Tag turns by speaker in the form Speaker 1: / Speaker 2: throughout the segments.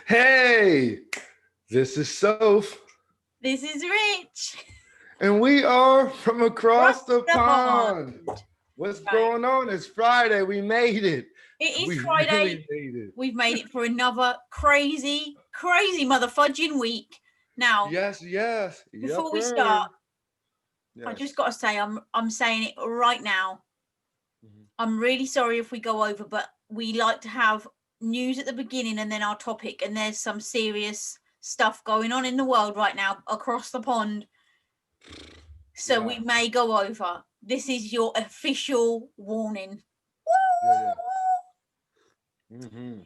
Speaker 1: Hey, this is Soph,
Speaker 2: This is Rich.
Speaker 1: and we are from across
Speaker 2: Across
Speaker 1: the
Speaker 2: the
Speaker 1: pond.
Speaker 2: pond.
Speaker 1: What's
Speaker 2: Right.
Speaker 1: going on? It's Friday. We made it.
Speaker 2: It is
Speaker 1: We
Speaker 2: Friday.
Speaker 1: really made it.
Speaker 2: We've made it for another crazy motherfudging week. Now,
Speaker 1: Yes, yes.
Speaker 2: before we start,
Speaker 1: Yupper.
Speaker 2: I just
Speaker 1: Yes.
Speaker 2: got to say I'm saying it right now.
Speaker 1: Mhm.
Speaker 2: I'm really sorry if we go over, but we like to have news at the beginning and then our topic, and there's some serious stuff going on in the world right now across the pond. So
Speaker 1: Yeah,
Speaker 2: we may go over. This is your official warning.
Speaker 1: yeah, yeah. hmm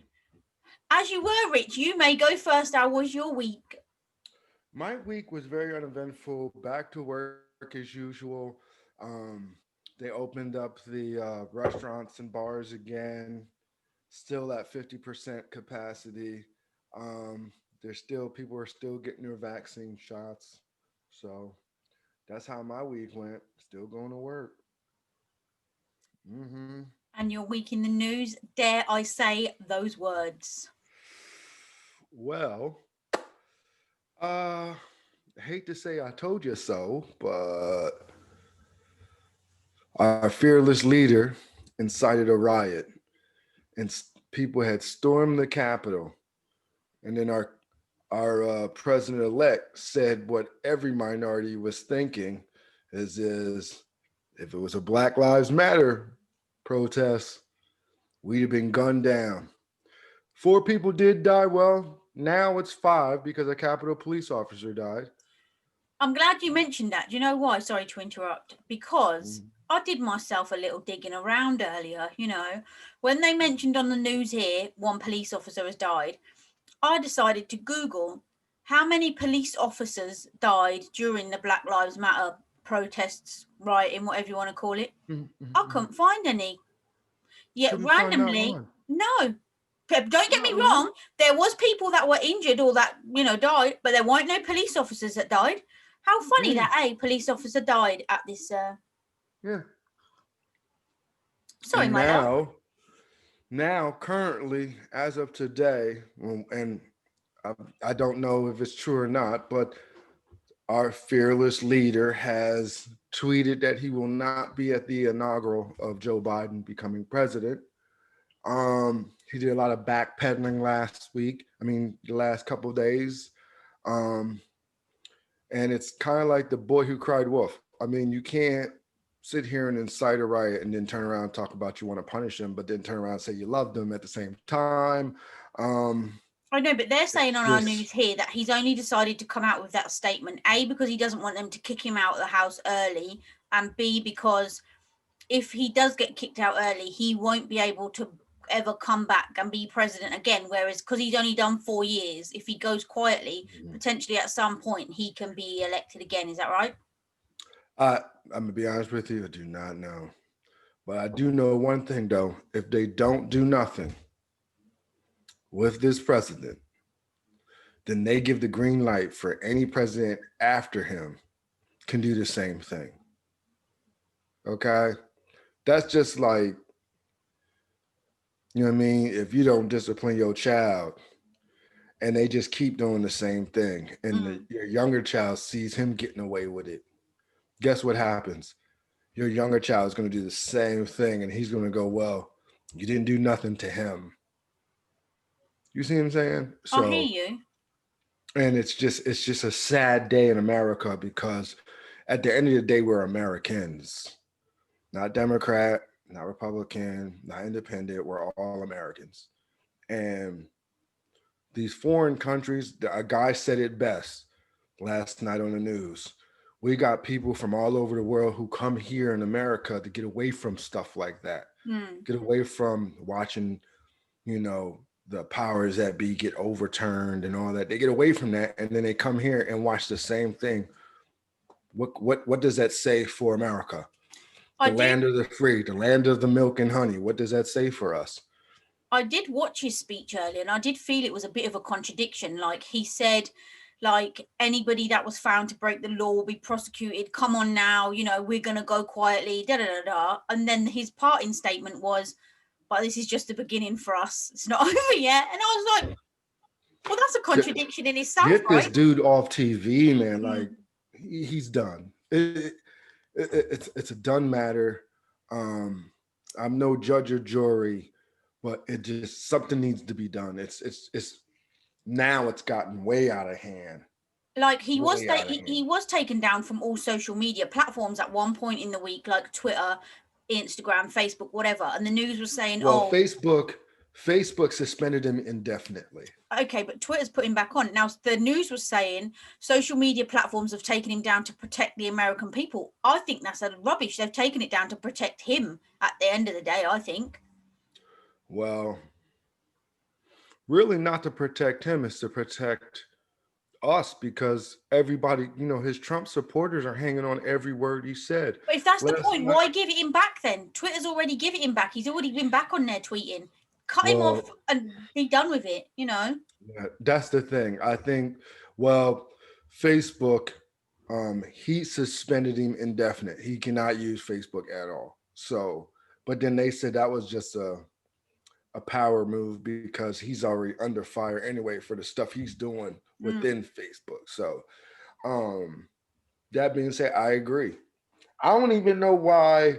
Speaker 2: As you were, Rich, you may go first. How was your week?
Speaker 1: My week was very uneventful. Back to work as usual. Um, they opened up the restaurants and bars again. Still at 50% capacity. There's still people are still getting their vaccine shots. So that's how my week went. Still going to work. hmm
Speaker 2: And your week in the news, dare I say those words?
Speaker 1: Well, uh, I hate to say I told you so, but our fearless leader incited a riot, and people had stormed the Capitol. And then our president elect said what every minority was thinking is if it was a Black Lives Matter protest, we'd have been gunned down. Four people did die. Well, now it's five because a Capitol police officer died.
Speaker 2: I'm glad you mentioned that. Do you know why? Sorry to interrupt. Because
Speaker 1: Mhm.
Speaker 2: I did myself a little digging around earlier. When they mentioned on the news here one police officer has died, I decided to Google how many police officers died during the Black Lives Matter protests, rioting, whatever you want to call it.
Speaker 1: Mhm,
Speaker 2: I
Speaker 1: mhm, mhm.
Speaker 2: couldn't find any. Yet
Speaker 1: Couldn't find not
Speaker 2: randomly,
Speaker 1: one.
Speaker 2: no. Don't get me
Speaker 1: Not one.
Speaker 2: wrong, there was people that were injured or that, died, but there weren't no police officers that died. How funny
Speaker 1: Mm,
Speaker 2: that a police officer died at this
Speaker 1: yeah.
Speaker 2: sorry,
Speaker 1: And
Speaker 2: my love.
Speaker 1: now, currently, as of today, and I don't know if it's true or not, but our fearless leader has tweeted that he will not be at the inaugural of Joe Biden becoming president. He did a lot of backpedaling last week. I mean, the last couple of days. Um, and it's kind of like the boy who cried wolf. I mean, you can't sit here and incite a riot and then turn around and talk about you want to punish them, but then turn around and say you love them at the same time. Um,
Speaker 2: I know, but they're
Speaker 1: it's
Speaker 2: saying on our
Speaker 1: just
Speaker 2: news here that he's only decided to come out with that statement, A, because he doesn't want them to kick him out of the house early, and B, because if he does get kicked out early, he won't be able to ever come back and be president again. Whereas, because he's only done 4 years, if he goes quietly, potentially at some point he can be elected again. Is that right?
Speaker 1: I I'm gonna be honest with you, I do not know. But I do know one thing though. If they don't do nothing with this president, then they give the green light for any president after him can do the same thing. Okay? That's just like, you know what I mean? If you don't discipline your child and they just keep doing the same thing and
Speaker 2: Mm.
Speaker 1: your younger child sees him getting away with it, guess what happens? Your younger child is going to do the same thing and he's going to go, well, you didn't do nothing to him. You see what I'm saying?
Speaker 2: I hear
Speaker 1: So,
Speaker 2: you.
Speaker 1: and it's just a sad day in America because at the end of the day we're Americans, not Democrat, not Republican, not independent. We're all Americans. And these foreign countries, a guy said it best last night on the news. We got people from all over the world who come here in America to get away from stuff like that,
Speaker 2: Mm.
Speaker 1: get away from watching, the powers that be get overturned and all that. They get away from that, and then they come here and watch the same thing. What does that say for America?
Speaker 2: I
Speaker 1: The
Speaker 2: did.
Speaker 1: land of the free, the land of the milk and honey. What does that say for us?
Speaker 2: I did watch his speech earlier, and I did feel it was a bit of a contradiction. Like he said, like anybody that was found to break the law will be prosecuted. Come on now, we're gonna go quietly. Da da da da. And then his parting statement was, "But this is just the beginning for us. It's not over yet." And I was like, Well, that's a
Speaker 1: Get,
Speaker 2: contradiction in itself,
Speaker 1: get this
Speaker 2: right?
Speaker 1: dude off TV, man. Like
Speaker 2: Mm.
Speaker 1: he's done. It's a done matter. Um, I'm no judge or jury, but it just something needs to be done. It's now it's gotten way out of hand.
Speaker 2: Like
Speaker 1: Way out of
Speaker 2: he
Speaker 1: hand.
Speaker 2: was taken down from all social media platforms at one point in the week, like Twitter, Instagram, Facebook, whatever. And the news was saying,
Speaker 1: Well,
Speaker 2: "Oh,
Speaker 1: Facebook suspended him indefinitely.
Speaker 2: okay," but Twitter's put him back on. Now the news was saying social media platforms have taken him down to protect the American people. I think that's a rubbish. They've taken it down to protect him. At the end of the day, I think.
Speaker 1: Well, really not to protect him, it's to protect us because everybody, his Trump supporters are hanging on every word he said.
Speaker 2: But if that's the
Speaker 1: Last
Speaker 2: point,
Speaker 1: night,
Speaker 2: why give it him back then? Twitter's already given him back. He's already been back on there tweeting. Cut him off
Speaker 1: well,
Speaker 2: and be done with it, you know?
Speaker 1: yeah, that's the thing. I think, well, Facebook, he suspended him indefinite. He cannot use Facebook at all. So, but then they said that was just a power move because he's already under fire anyway for the stuff he's doing
Speaker 2: Mm.
Speaker 1: within Facebook. So, um, that being said, I agree. I don't even know why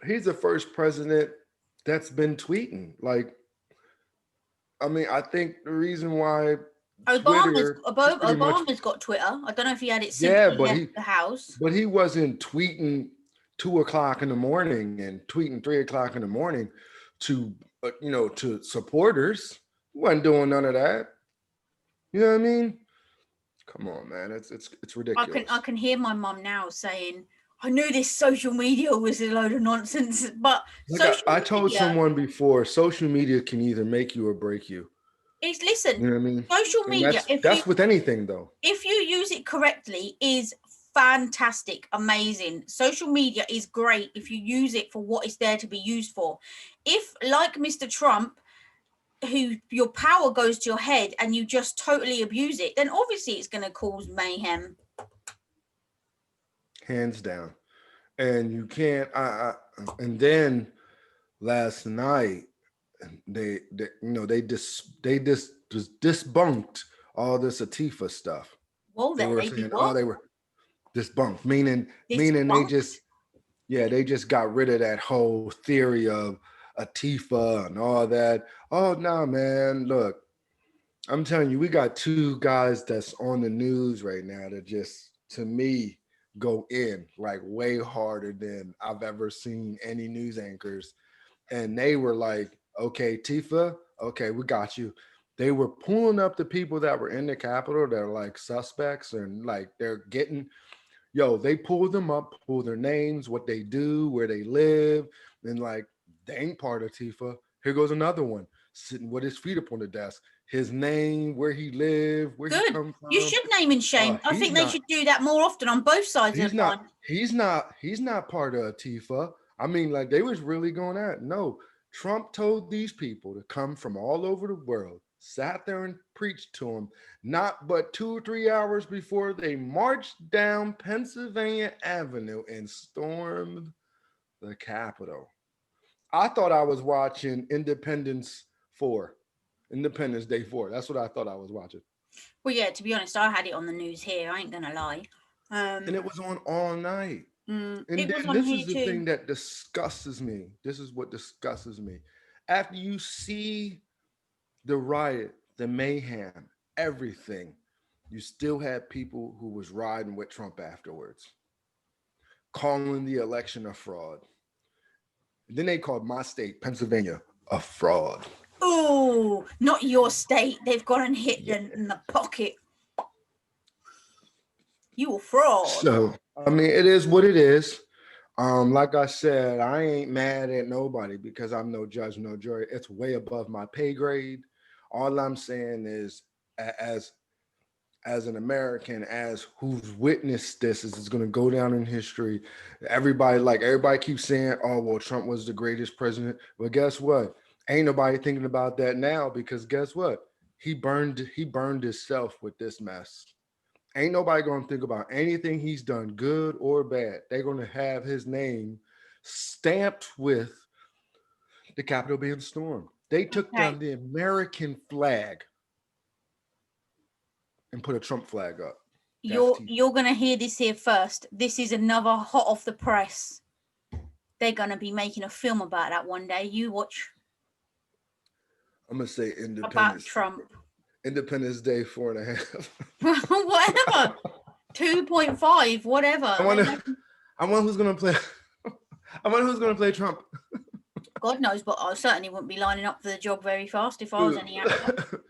Speaker 1: he's the first president that's been tweeting. Like, I mean, I think the reason why Twitter pretty much,
Speaker 2: Obama's got Twitter. I don't know if he had it since
Speaker 1: yeah,
Speaker 2: he left the house.
Speaker 1: but he wasn't tweeting 2 o'clock in the morning and tweeting 3 o'clock in the morning to to supporters. He wasn't doing none of that. You know what I mean? Come on, man. It's
Speaker 2: I
Speaker 1: ridiculous.
Speaker 2: can hear my mum now saying, "I knew this social media was a load of nonsense," but
Speaker 1: Like
Speaker 2: social
Speaker 1: I told
Speaker 2: media
Speaker 1: someone before, social media can either make you or break you.
Speaker 2: is listen.
Speaker 1: You know what I mean?
Speaker 2: Social
Speaker 1: And
Speaker 2: media,
Speaker 1: that's with anything though.
Speaker 2: if you use it correctly, is fantastic, amazing. Social media is great if you use it for what it's there to be used for. If, like Mr. Trump, who your power goes to your head and you just totally abuse it, then obviously it's going to cause mayhem.
Speaker 1: Hands down. And you can't and then last night they just disbunked all this Atifa stuff.
Speaker 2: Well,
Speaker 1: They
Speaker 2: then
Speaker 1: were
Speaker 2: they did
Speaker 1: saying, oh,
Speaker 2: what?
Speaker 1: they were disbunked, meaning
Speaker 2: Debunked.
Speaker 1: they just got rid of that whole theory of Atifa and all that. Oh no, man, look, I'm telling you, we got two guys that's on the news right now that just, to me, go in like way harder than I've ever seen any news anchors. And they were like, okay, Tifa, okay, we got you. They were pulling up the people that were in the Capitol that are like suspects and like they're getting, they pulled them up, pulled their names, what they do, where they live, and like they ain't part of Tifa. Here goes another one sitting with his feet up on the desk. His name, where he lived, where he
Speaker 2: Good.
Speaker 1: come
Speaker 2: You
Speaker 1: from.
Speaker 2: should name and shame. I
Speaker 1: He's
Speaker 2: think they
Speaker 1: not.
Speaker 2: should do that more often on both sides of
Speaker 1: He's
Speaker 2: the
Speaker 1: not.
Speaker 2: pond.
Speaker 1: He's not part of Tifa. I mean, like they was really going at. No, Trump told these people to come from all over the world, sat there and preached to them, not but 2 or 3 hours before they marched down Pennsylvania Avenue and stormed the Capitol. I thought I was watching Independence Day 4. That's what I thought I was watching.
Speaker 2: Well, yeah, to be honest, I had it on the news here. I ain't going to lie.
Speaker 1: And it was on all night. And
Speaker 2: It was
Speaker 1: then
Speaker 2: on
Speaker 1: this
Speaker 2: here
Speaker 1: is the
Speaker 2: too.
Speaker 1: thing that disgusts me. This is what disgusts me. After you see the riot, the mayhem, everything, you still had people who was riding with Trump afterwards, calling the election a fraud. And then they called my state, Pennsylvania, a fraud.
Speaker 2: Oh, not your state. They've gone and hit
Speaker 1: Yeah.
Speaker 2: them in the pocket. You a fraud.
Speaker 1: So I mean, it is what it is. Like I said, I ain't mad at nobody because I'm no judge, no jury. It's way above my pay grade. All I'm saying is, as an American, as who's witnessed this, is it's going to go down in history. Everybody keeps saying, "Oh, well, Trump was the greatest president." But guess what? Ain't nobody thinking about that now because guess what? He burned himself with this mess. Ain't nobody gonna think about anything he's done, good or bad. They're gonna have his name stamped with the Capitol being stormed. They took
Speaker 2: Okay.
Speaker 1: down the American flag and put a Trump flag up.
Speaker 2: You're gonna hear this here first. This is another hot off the press. They're gonna be making a film about that one day. You watch.
Speaker 1: I'm gonna say
Speaker 2: About Trump.
Speaker 1: Independence Day 4.5.
Speaker 2: Whatever. 2.5, whatever.
Speaker 1: I wonder who's gonna play. I wonder who's gonna play Trump.
Speaker 2: God knows, but I certainly wouldn't be lining up for the job very fast if I was any actor.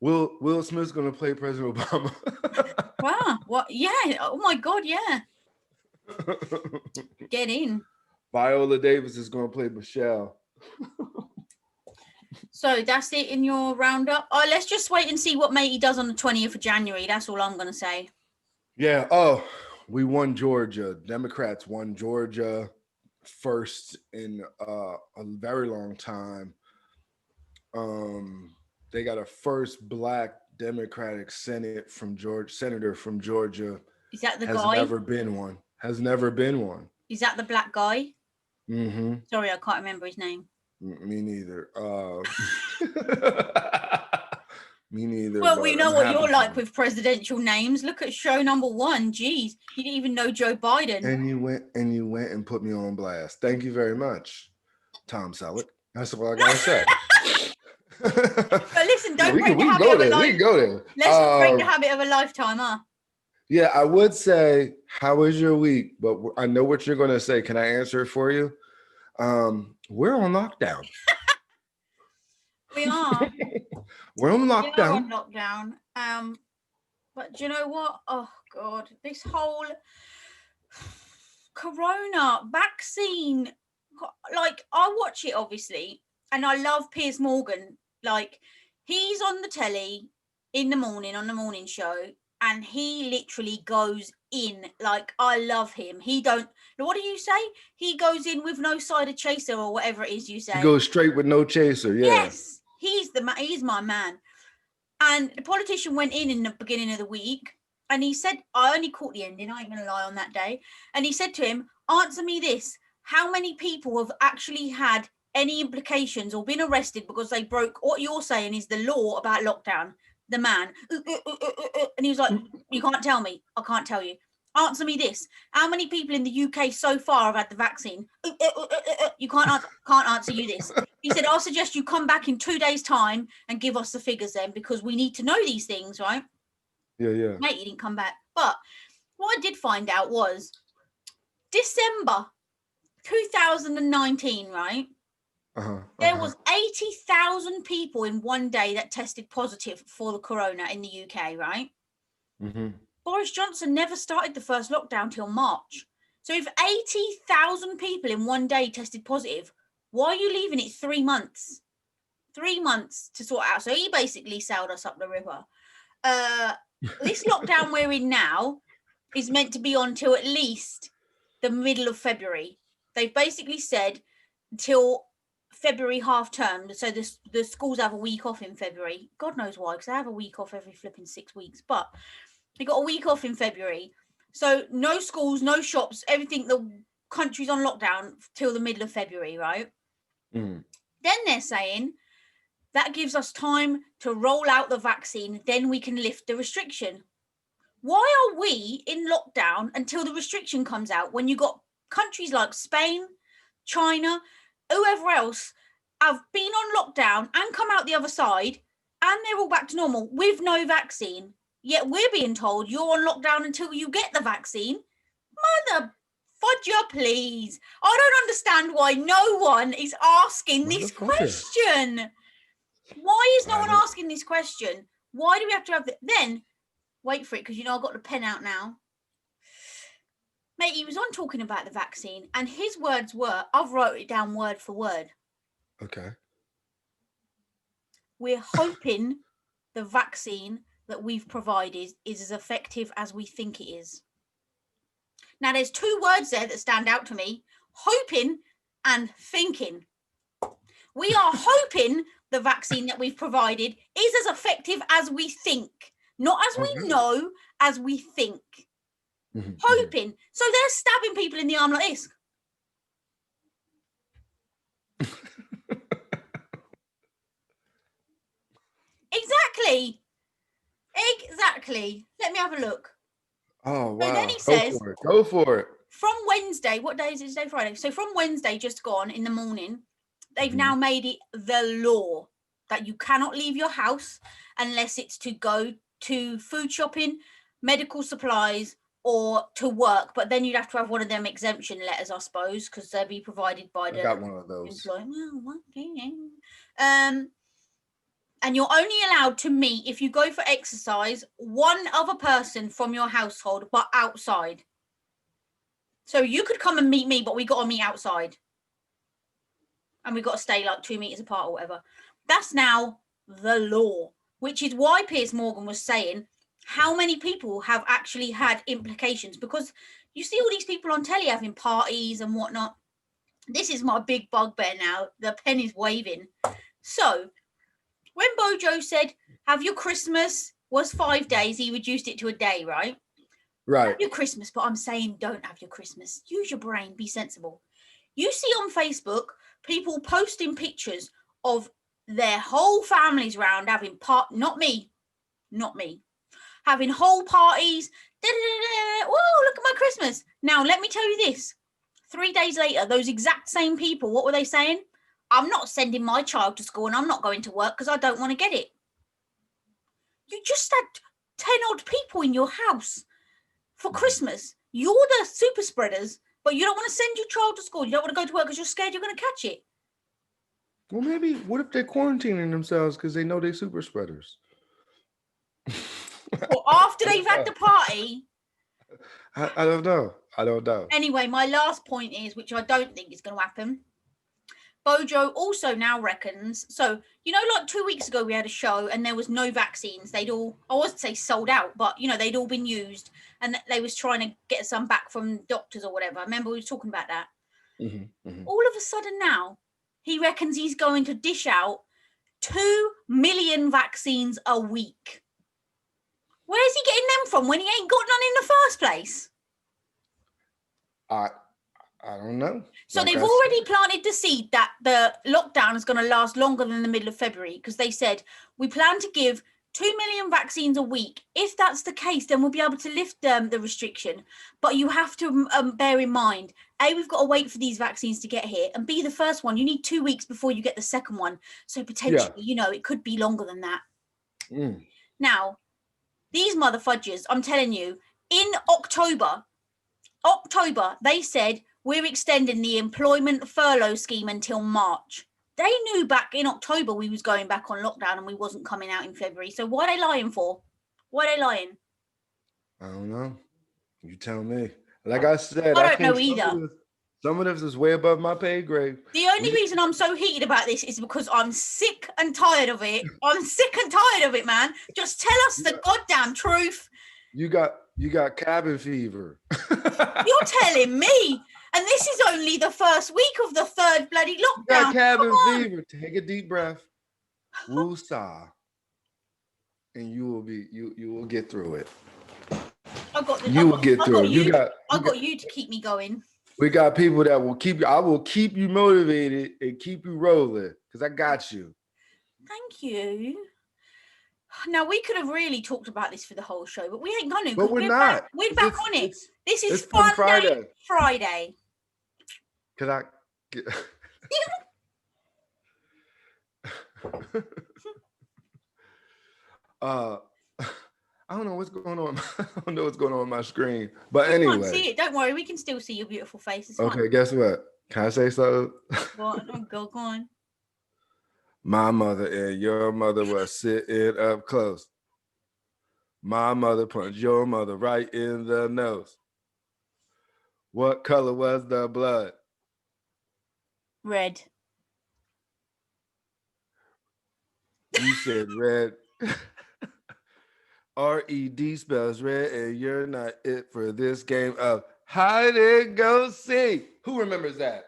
Speaker 1: Will Smith's gonna play President Obama.
Speaker 2: Wow. What? Yeah. Oh my God. Yeah. Get in.
Speaker 1: Viola Davis is gonna play Michelle.
Speaker 2: So that's it in your roundup. Oh, let's just wait and see what Matey does on the 20th of January. That's all I'm gonna say.
Speaker 1: Yeah. Oh, we won Georgia. Democrats won Georgia first in a very long time. They got a first Black Democratic senator from Georgia.
Speaker 2: Is that the
Speaker 1: Has
Speaker 2: guy?
Speaker 1: never been one. Has never been one.
Speaker 2: Is that the black guy?
Speaker 1: Mm-hmm.
Speaker 2: Sorry, I can't remember his name.
Speaker 1: Me neither. Me neither.
Speaker 2: Well, we know what you're like with presidential names. Look at show number 1. Jeez, you didn't even know Joe Biden.
Speaker 1: And you went and put me on blast. Thank you very much, Tom Selleck. That's what I gotta say.
Speaker 2: But listen, don't break the
Speaker 1: habit
Speaker 2: of a lifetime.
Speaker 1: We can go there.
Speaker 2: Let's not break the habit of a lifetime, huh?
Speaker 1: Yeah, I would say, how was your week? But I know what you're gonna say. Can I answer it for you? We're on lockdown.
Speaker 2: We are.
Speaker 1: We're on lockdown.
Speaker 2: We are on lockdown. But do you know what? Oh God, this whole corona vaccine, like I watch it obviously, and I love Piers Morgan. Like he's on the telly in the morning on the morning show, and he literally goes in. Like I love him. He don't. What do you say? He goes in with no side of chaser or whatever it is you say.
Speaker 1: He goes straight with no chaser. Yeah.
Speaker 2: Yes, he's my man. And the politician went in the beginning of the week, and he said, I only caught the ending, I ain't going to lie on that day. And he said to him, answer me this. How many people have actually had any implications or been arrested because they broke what you're saying is the law about lockdown? The man. And he was like, you can't tell me. I can't tell you. Answer me this. How many people in the UK so far have had the vaccine? You can't answer you this. He said, I'll suggest you come back in 2 days' time and give us the figures then, because we need to know these things, right?
Speaker 1: Yeah.
Speaker 2: Mate, he didn't come back. But what I did find out was December 2019, right? There was 80,000 people in one day that tested positive for the corona in the UK, right?
Speaker 1: Mm-hmm.
Speaker 2: Boris Johnson never started the first lockdown till March. So if 80,000 people in one day tested positive, why are you leaving it 3 months? 3 months to sort out. So he basically sailed us up the river. This lockdown we're in now is meant to be on till at least the middle of February. They've basically said until February half term. So the schools have a week off in February. God knows why, because they have a week off every flipping 6 weeks. But they got a week off in February. So no schools, no shops, everything, the country's on lockdown till the middle of February, right?
Speaker 1: Mm.
Speaker 2: Then they're saying that gives us time to roll out the vaccine, then we can lift the restriction. Why are we in lockdown until the restriction comes out when you got countries like Spain, China, whoever else have been on lockdown and come out the other side and they're all back to normal with no vaccine? Yet we're being told you're on lockdown until you get the vaccine. Mother fudger, please. I don't understand why no one is asking this question. Why is no one asking this question? Why do we have to have then wait for it, because you know I've got the pen out now. Mate, he was on talking about the vaccine, and his words were, I've wrote it down word for word.
Speaker 1: Okay.
Speaker 2: We're hoping the vaccine that we've provided is as effective as we think it is. Now, there's 2 words there that stand out to me: hoping and thinking. We are hoping the vaccine that we've provided is as effective as we think, not as we know, as we think. Mm-hmm. Hoping. So they're stabbing people in the arm like this. Exactly. Let me have a look.
Speaker 1: Oh,
Speaker 2: So then
Speaker 1: wow.
Speaker 2: he
Speaker 1: Go
Speaker 2: says,
Speaker 1: for it. Go for it.
Speaker 2: from Wednesday, what day is it today? Friday. So from Wednesday, just gone in the morning, they've now made it the law that you cannot leave your house unless it's to go to food shopping, medical supplies, or to work. But then you'd have to have one of them exemption letters, I suppose, because they'll be provided by
Speaker 1: I
Speaker 2: the
Speaker 1: got one of those.
Speaker 2: employer. And you're only allowed to meet, if you go for exercise, one other person from your household, but outside. So you could come and meet me, but we got to meet outside. And we got to stay like 2 meters apart or whatever. That's now the law, which is why Piers Morgan was saying how many people have actually had implications, because you see all these people on telly having parties and whatnot. This is my big bugbear now. The pen is waving. So when Bojo said, have your Christmas was 5 days, he reduced it to a day, right?
Speaker 1: Right.
Speaker 2: Have your Christmas, but I'm saying don't have your Christmas. Use your brain, be sensible. You see on Facebook people posting pictures of their whole families round having not me, having whole parties. Whoa, look at my Christmas. Now, let me tell you this. 3 days later, those exact same people, what were they saying? I'm not sending my child to school and I'm not going to work because I don't want to get it. You just had 10 odd people in your house for Christmas. You're the super spreaders, but you don't want to send your child to school. You don't want to go to work because you're scared you're going to catch it.
Speaker 1: Well, maybe, what if they're quarantining themselves because they know they're super spreaders?
Speaker 2: Or after they've had the party.
Speaker 1: I don't know. I don't know.
Speaker 2: Anyway, my last point is, which I don't think is going to happen. Bojo also now reckons, so, you know, like 2 weeks ago we had a show and there was no vaccines. They'd all, I wouldn't say sold out, but, you know, they'd all been used and they was trying to get some back from doctors or whatever. I remember we were talking about that. All of a sudden now, he reckons he's going to dish out 2 million vaccines a week. Where's he getting them from when he ain't got none in the first place?
Speaker 1: I don't know.
Speaker 2: So they've already planted the seed that the lockdown is going to last longer than the middle of February, because they said, we plan to give 2 million vaccines a week. If that's the case, then we'll be able to lift the restriction. But you have to bear in mind, A, we've got to wait for these vaccines to get here, and B, the first one, you need 2 weeks before you get the second one. So potentially, you know, it could be longer than that. Now, these motherfudgers, I'm telling you, in October, they said, we're extending the employment furlough scheme until March. They knew back in October we was going back on lockdown and we wasn't coming out in February. So what are they lying for? Why are they lying?
Speaker 1: I don't know. You tell me. Like I said,
Speaker 2: I
Speaker 1: I
Speaker 2: don't
Speaker 1: think
Speaker 2: know either.
Speaker 1: some of this is way above my pay grade.
Speaker 2: The only reason I'm so heated about this is because I'm sick and tired of it. I'm sick and tired of it, man. Just tell us the goddamn truth.
Speaker 1: You got cabin fever.
Speaker 2: You're telling me. And this is only the first week of the third bloody lockdown.
Speaker 1: You got cabin fever. Take a deep breath. Woo-saw. And you will get through it.
Speaker 2: I got the,
Speaker 1: you will get through it.
Speaker 2: I got you to keep me going.
Speaker 1: We got people that will keep you. I will keep you motivated and keep you rolling because I got you.
Speaker 2: Thank you. Now, we could have really talked about this for the whole show, but we ain't going to.
Speaker 1: But we're not.
Speaker 2: We're back on it. This is Fun Day Friday.
Speaker 1: Could I get... I don't know what's going on. I don't know what's going on my screen. But anyway.
Speaker 2: You can't see it. Don't worry. We can still see your beautiful face. It's
Speaker 1: okay,
Speaker 2: fine.
Speaker 1: Guess what? Can I say something?
Speaker 2: Go on.
Speaker 1: My mother and your mother were sitting up close. My mother punched your mother right in the nose. What color was the blood?
Speaker 2: Red.
Speaker 1: You said red. R-E-D spells red, and you're not it for this game of hide and go seek. Who remembers that?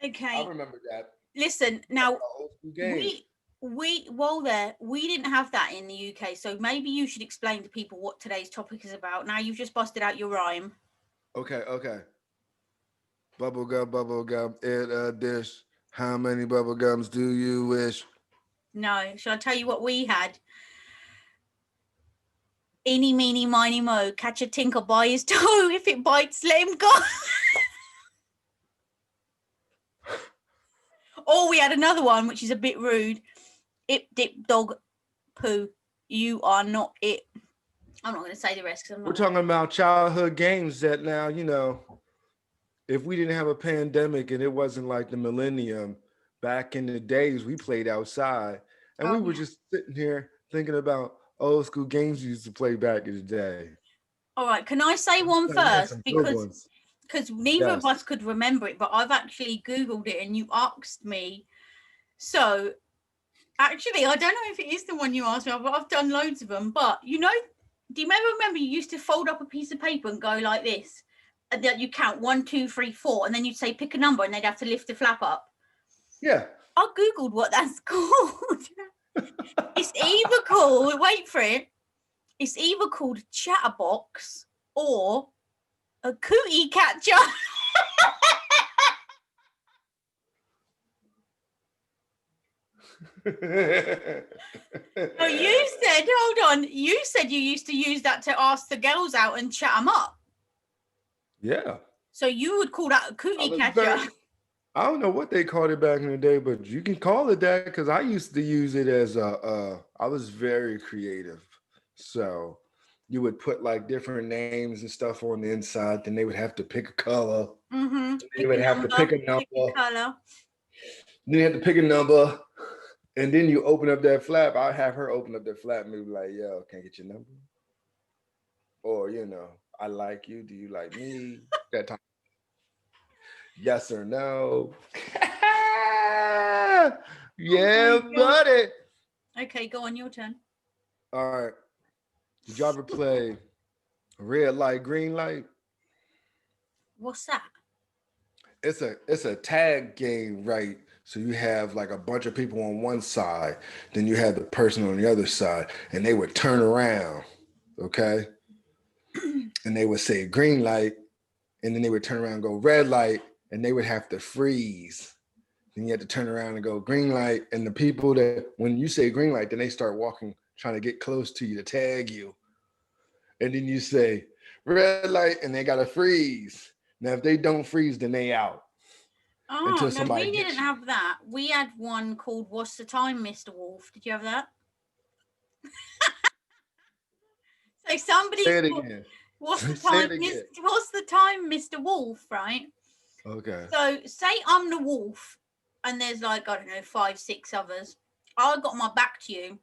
Speaker 2: Okay.
Speaker 1: I remember that.
Speaker 2: Listen, now we didn't have that in the UK, so maybe you should explain to people what today's topic is about. Now you've just busted out your rhyme.
Speaker 1: Okay. Bubble gum in a dish. How many bubble gums do you wish?
Speaker 2: No, shall I tell you what we had? Eeny, meeny, miny, mo, catch a tinker by his toe. If it bites, let him go. Or we had another one, which is a bit rude. Ip, dip, dog, poo. You are not it. I'm not going to say the rest because I'm not.
Speaker 1: We're talking about childhood games that now, if we didn't have a pandemic and it wasn't like the millennium, back in the days, we played outside and we were just sitting here thinking about old school games we used to play back in the day.
Speaker 2: All right, can I say one first? Because neither of us could remember it, but I've actually Googled it and you asked me. So actually, I don't know if it is the one you asked me, but I've done loads of them. But do you remember you used to fold up a piece of paper and go like this? And then you count 1, 2, 3, 4, and then you'd say pick a number and they'd have to lift the flap up.
Speaker 1: Yeah.
Speaker 2: I Googled what that's called. It's either called, wait for it, it's either called Chatterbox or a cootie catcher. Oh, you said, hold on, you said you used to use that to ask the girls out and chat them up.
Speaker 1: Yeah.
Speaker 2: So you would call that a cootie catcher.
Speaker 1: I don't know what they called it back in the day, but you can call it that because I used to use it as I was very creative. So you would put like different names and stuff on the inside, then they would have to pick a color.
Speaker 2: Mm-hmm.
Speaker 1: They would have to pick a number.
Speaker 2: Pick a color.
Speaker 1: Then you have to pick a number. And then you open up that flap. I'd have her open up that flap and be like, yo, can I get your number? Or, I like you. Do you like me? That time. Yes or no? Yeah, buddy.
Speaker 2: Okay, go on, your turn.
Speaker 1: All right. Did y'all ever play red light, green light?
Speaker 2: What's that?
Speaker 1: It's a tag game, right? So you have like a bunch of people on one side, then you have the person on the other side, and they would turn around, okay? And they would say green light, and then they would turn around and go red light, and they would have to freeze. Then you had to turn around and go green light, and the people that, when you say green light, then they start walking, trying to get close to you to tag you. And then you say red light, and they got to freeze. Now, if they don't freeze, then they out.
Speaker 2: Oh, no, we didn't have that. We had one called What's the Time, Mr. Wolf? Did you have that? So somebody
Speaker 1: say it again.
Speaker 2: What's the time, Mr. Wolf, right?
Speaker 1: Okay.
Speaker 2: So say I'm the wolf and there's like, I don't know, 5, 6 others. I got my back to you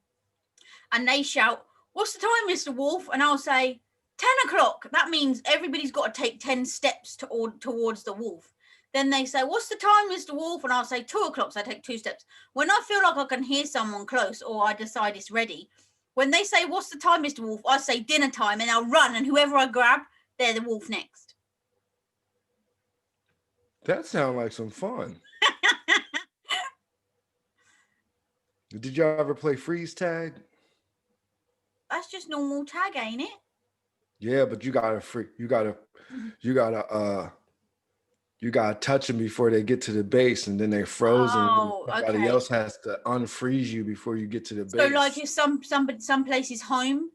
Speaker 2: and they shout, what's the time, Mr. Wolf? And I'll say 10 o'clock. That means everybody's got to take 10 steps towards the wolf. Then they say, what's the time, Mr. Wolf? And I'll say 2 o'clock. So I take 2 steps. When I feel like I can hear someone close or I decide it's ready, when they say, what's the time, Mr. Wolf? I say dinner time and I'll run. And whoever I grab, they're the wolf next.
Speaker 1: That sounds like some fun. Did y'all ever play freeze tag?
Speaker 2: That's just normal tag, ain't it?
Speaker 1: Yeah, but you gotta touch them before they get to the base, and then they're frozen.
Speaker 2: Oh,
Speaker 1: somebody else has to unfreeze you before you get to the base.
Speaker 2: So, like, if some place is home.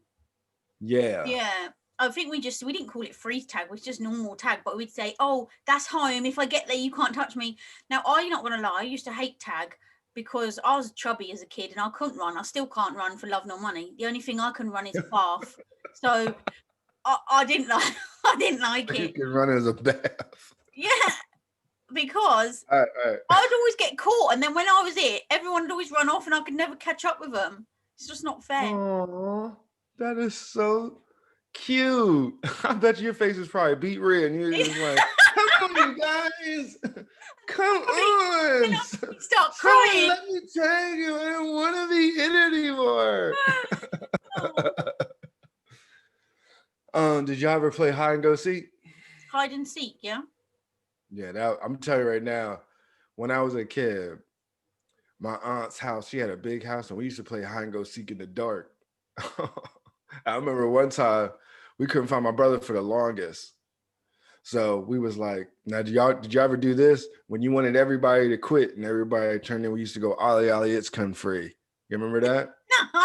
Speaker 1: Yeah.
Speaker 2: Yeah. I think we didn't call it freeze tag. It was just normal tag, but we'd say, oh, that's home. If I get there, you can't touch me. Now, I'm not gonna lie. I used to hate tag because I was chubby as a kid and I couldn't run. I still can't run for love nor money. The only thing I can run is a bath. So I didn't like it.
Speaker 1: You can run as a bath.
Speaker 2: Yeah, because
Speaker 1: all right.
Speaker 2: I'd always get caught, and then when I was it, everyone would always run off, and I could never catch up with them. It's just not fair.
Speaker 1: Aww, that is so cute. I bet your face is probably beet red, and you're just like, "Come on, you guys, come on!"
Speaker 2: Start crying.
Speaker 1: Let me tag you. I don't want to be in it anymore. Did y'all ever play hide and go seek?
Speaker 2: Hide and seek, yeah.
Speaker 1: Yeah, I'm telling you right now, when I was a kid, my aunt's house, she had a big house, and we used to play hide and go seek in the dark. I remember one time we couldn't find my brother for the longest. So we was like, now did y'all ever do this? When you wanted everybody to quit and everybody turned in, we used to go, Ollie, Ollie, it's come free. You remember that?
Speaker 2: No.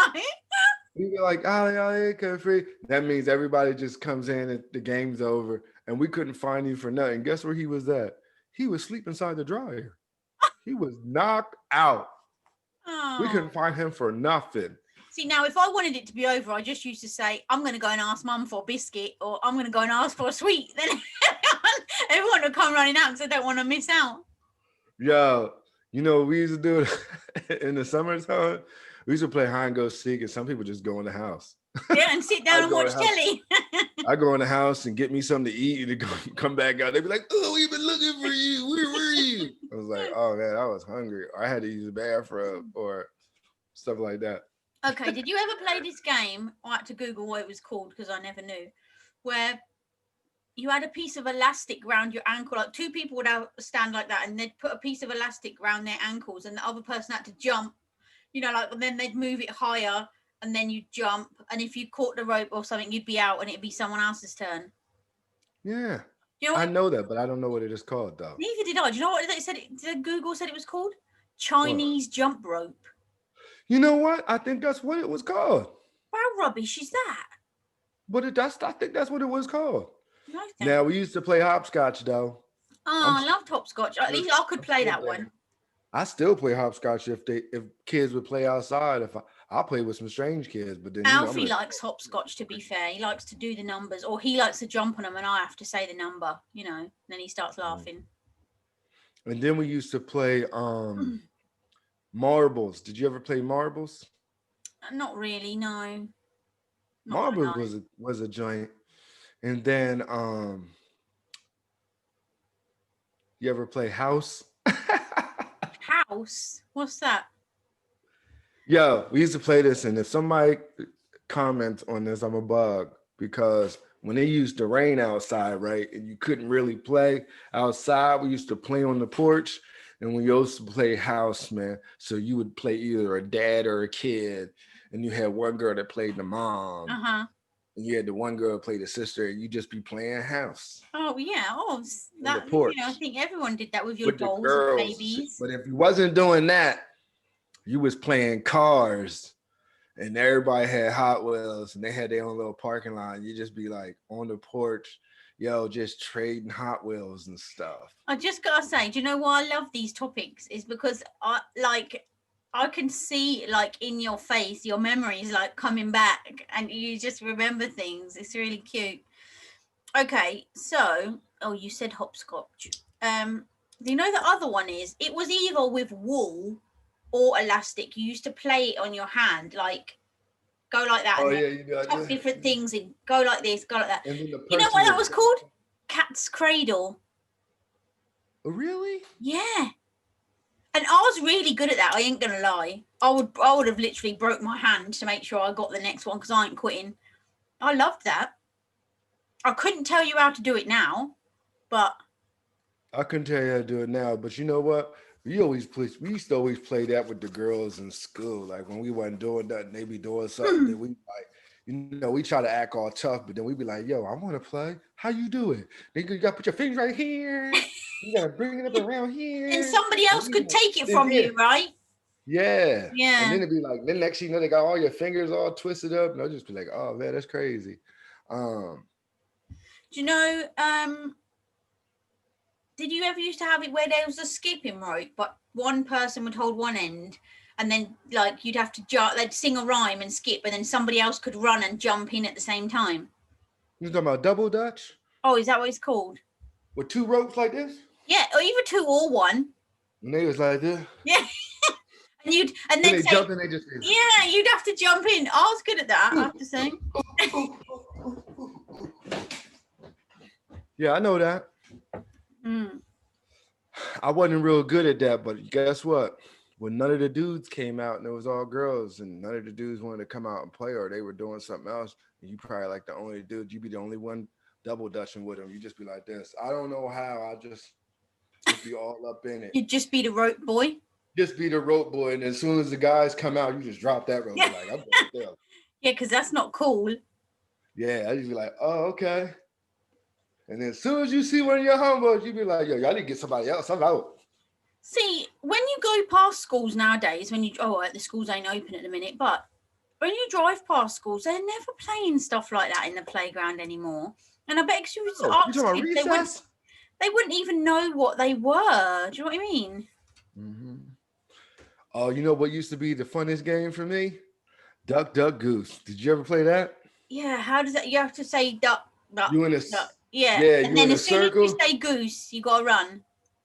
Speaker 1: We be like, "Ollie, Ollie, free." That means everybody just comes in and the game's over, and we couldn't find him for nothing. Guess where he was at? He was asleep inside the dryer. He was knocked out. We
Speaker 2: Oh.
Speaker 1: couldn't find him for nothing.
Speaker 2: See, now if I wanted it to be over, I just used to say, I'm going to go and ask mum for a biscuit, or I'm going to go and ask for a sweet. Then everyone would come running out because they don't want to miss out.
Speaker 1: Yo, you know what we used to do in the summertime? We used to play hide and go seek, and some people just go in the house.
Speaker 2: Yeah, and sit down and watch telly.
Speaker 1: I go in the house and get me something to eat and come back out. They'd be like, "Oh, we've been looking for you. Where were you?" I was like, "Oh man, I was hungry. I had to use the bathroom or stuff like that."
Speaker 2: Okay, did you ever play this game? I had to Google what it was called because I never knew. Where you had a piece of elastic around your ankle, like two people would stand like that, and they'd put a piece of elastic around their ankles, and the other person had to jump. And then they'd move it higher, and then you'd jump, and if you caught the rope or something, you'd be out, and it'd be someone else's turn.
Speaker 1: Yeah,
Speaker 2: You know
Speaker 1: I know that, but I don't know what it is called though.
Speaker 2: Neither did I. Do you know what they said? Google said it was called Chinese jump rope.
Speaker 1: You know what? I think that's what it was called.
Speaker 2: How rubbish is that?
Speaker 1: But I think that's what it was called.
Speaker 2: No,
Speaker 1: Now we used to play hopscotch though.
Speaker 2: I loved hopscotch. At least I could play that one.
Speaker 1: I still play hopscotch if kids would play outside. If I play with some strange kids, but then
Speaker 2: Alfie likes hopscotch. To be fair, he likes to do the numbers, or he likes to jump on them, and I have to say the number. And then he starts laughing.
Speaker 1: And then we used to play marbles. Did you ever play marbles?
Speaker 2: Not really, no.
Speaker 1: Marbles was a joint. And then you ever play house?
Speaker 2: House? What's that?
Speaker 1: Yo, we used to play this, and if somebody comments on this, I'm a bug, because when it used to rain outside, right, and you couldn't really play outside, we used to play on the porch, and we used to play house, man. So you would play either a dad or a kid, and you had one girl that played the mom. And you had the one girl play the sister, and you just be playing house.
Speaker 2: Oh yeah, that I think everyone did that with your dolls and babies.
Speaker 1: But if you wasn't doing that, you was playing cars, and everybody had Hot Wheels, and they had their own little parking lot. You just be like on the porch, just trading Hot Wheels and stuff.
Speaker 2: I just gotta say, do you know why I love these topics? Is because I can see in your face, your memories coming back, and you just remember things. It's really cute. Okay, so you said hopscotch. You know the other one is it was either with wool or elastic. You used to play it on your hand, go like that.
Speaker 1: Oh
Speaker 2: and
Speaker 1: yeah, you do.
Speaker 2: Top different things and go like this, go like that.
Speaker 1: And then
Speaker 2: you know what that was called? Cat's cradle.
Speaker 1: Oh, really?
Speaker 2: Yeah. And I was really good at that. I ain't gonna lie. I would have literally broke my hand to make sure I got the next one because I ain't quitting. I loved that. I couldn't tell you how to do it now, but
Speaker 1: I couldn't tell you how to do it now. But you know what? We used to always play that with the girls in school. Like when we wasn't doing nothing, they be doing something. Then we we try to act all tough, but then we be like, "Yo, I want to play. How you do it? You gotta put your fingers right here. You gotta bring it up around here."
Speaker 2: And somebody else could take it from you, right?
Speaker 1: Yeah.
Speaker 2: Yeah.
Speaker 1: And then it'd be like, then next thing you know, they got all your fingers all twisted up, and I'll just be like, "Oh man, that's crazy."
Speaker 2: Do you know? Did you ever used to have it where there was a skipping rope, but one person would hold one end, and then you'd have to they'd sing a rhyme and skip, and then somebody else could run and jump in at the same time?
Speaker 1: You talking about double dutch?
Speaker 2: Oh, is that what it's called?
Speaker 1: With two ropes like this?
Speaker 2: Yeah, or either two or one.
Speaker 1: And they was like this.
Speaker 2: Yeah. and
Speaker 1: then they jump and they just.
Speaker 2: Yeah, you'd have to jump in. I was good at that, I have to say.
Speaker 1: Yeah, I know that. I wasn't real good at that, but guess what? When none of the dudes came out and it was all girls, and none of the dudes wanted to come out and play, or they were doing something else, and you probably like the only dude, you be the only one double dutching with them. You just be like this. I don't know how. I just be all up in it.
Speaker 2: You'd just be the rope boy.
Speaker 1: Just be the rope boy, and as soon as the guys come out, you just drop that rope. Like I'm there.
Speaker 2: Yeah, because that's not cool.
Speaker 1: Yeah, I just be like, oh, okay. And then as soon as you see one of your homeboys, you be like, yo, y'all need to get somebody else. I'm out.
Speaker 2: See, when you go past schools nowadays, the schools ain't open at the minute, but when you drive past schools, they're never playing stuff like that in the playground anymore. And I bet if you was to
Speaker 1: Oh, you
Speaker 2: ask
Speaker 1: talking about
Speaker 2: kids,
Speaker 1: recess?
Speaker 2: they wouldn't even know what they were. Do you know what I mean?
Speaker 1: Mm-hmm. Oh, you know what used to be the funnest game for me? Duck, Duck, Goose. Did you ever play that?
Speaker 2: Yeah, how does that? You have to say duck, duck,
Speaker 1: You in a,
Speaker 2: duck. Yeah,
Speaker 1: yeah,
Speaker 2: and
Speaker 1: you
Speaker 2: then
Speaker 1: in a
Speaker 2: as soon as you
Speaker 1: circle,
Speaker 2: say goose, you gotta run.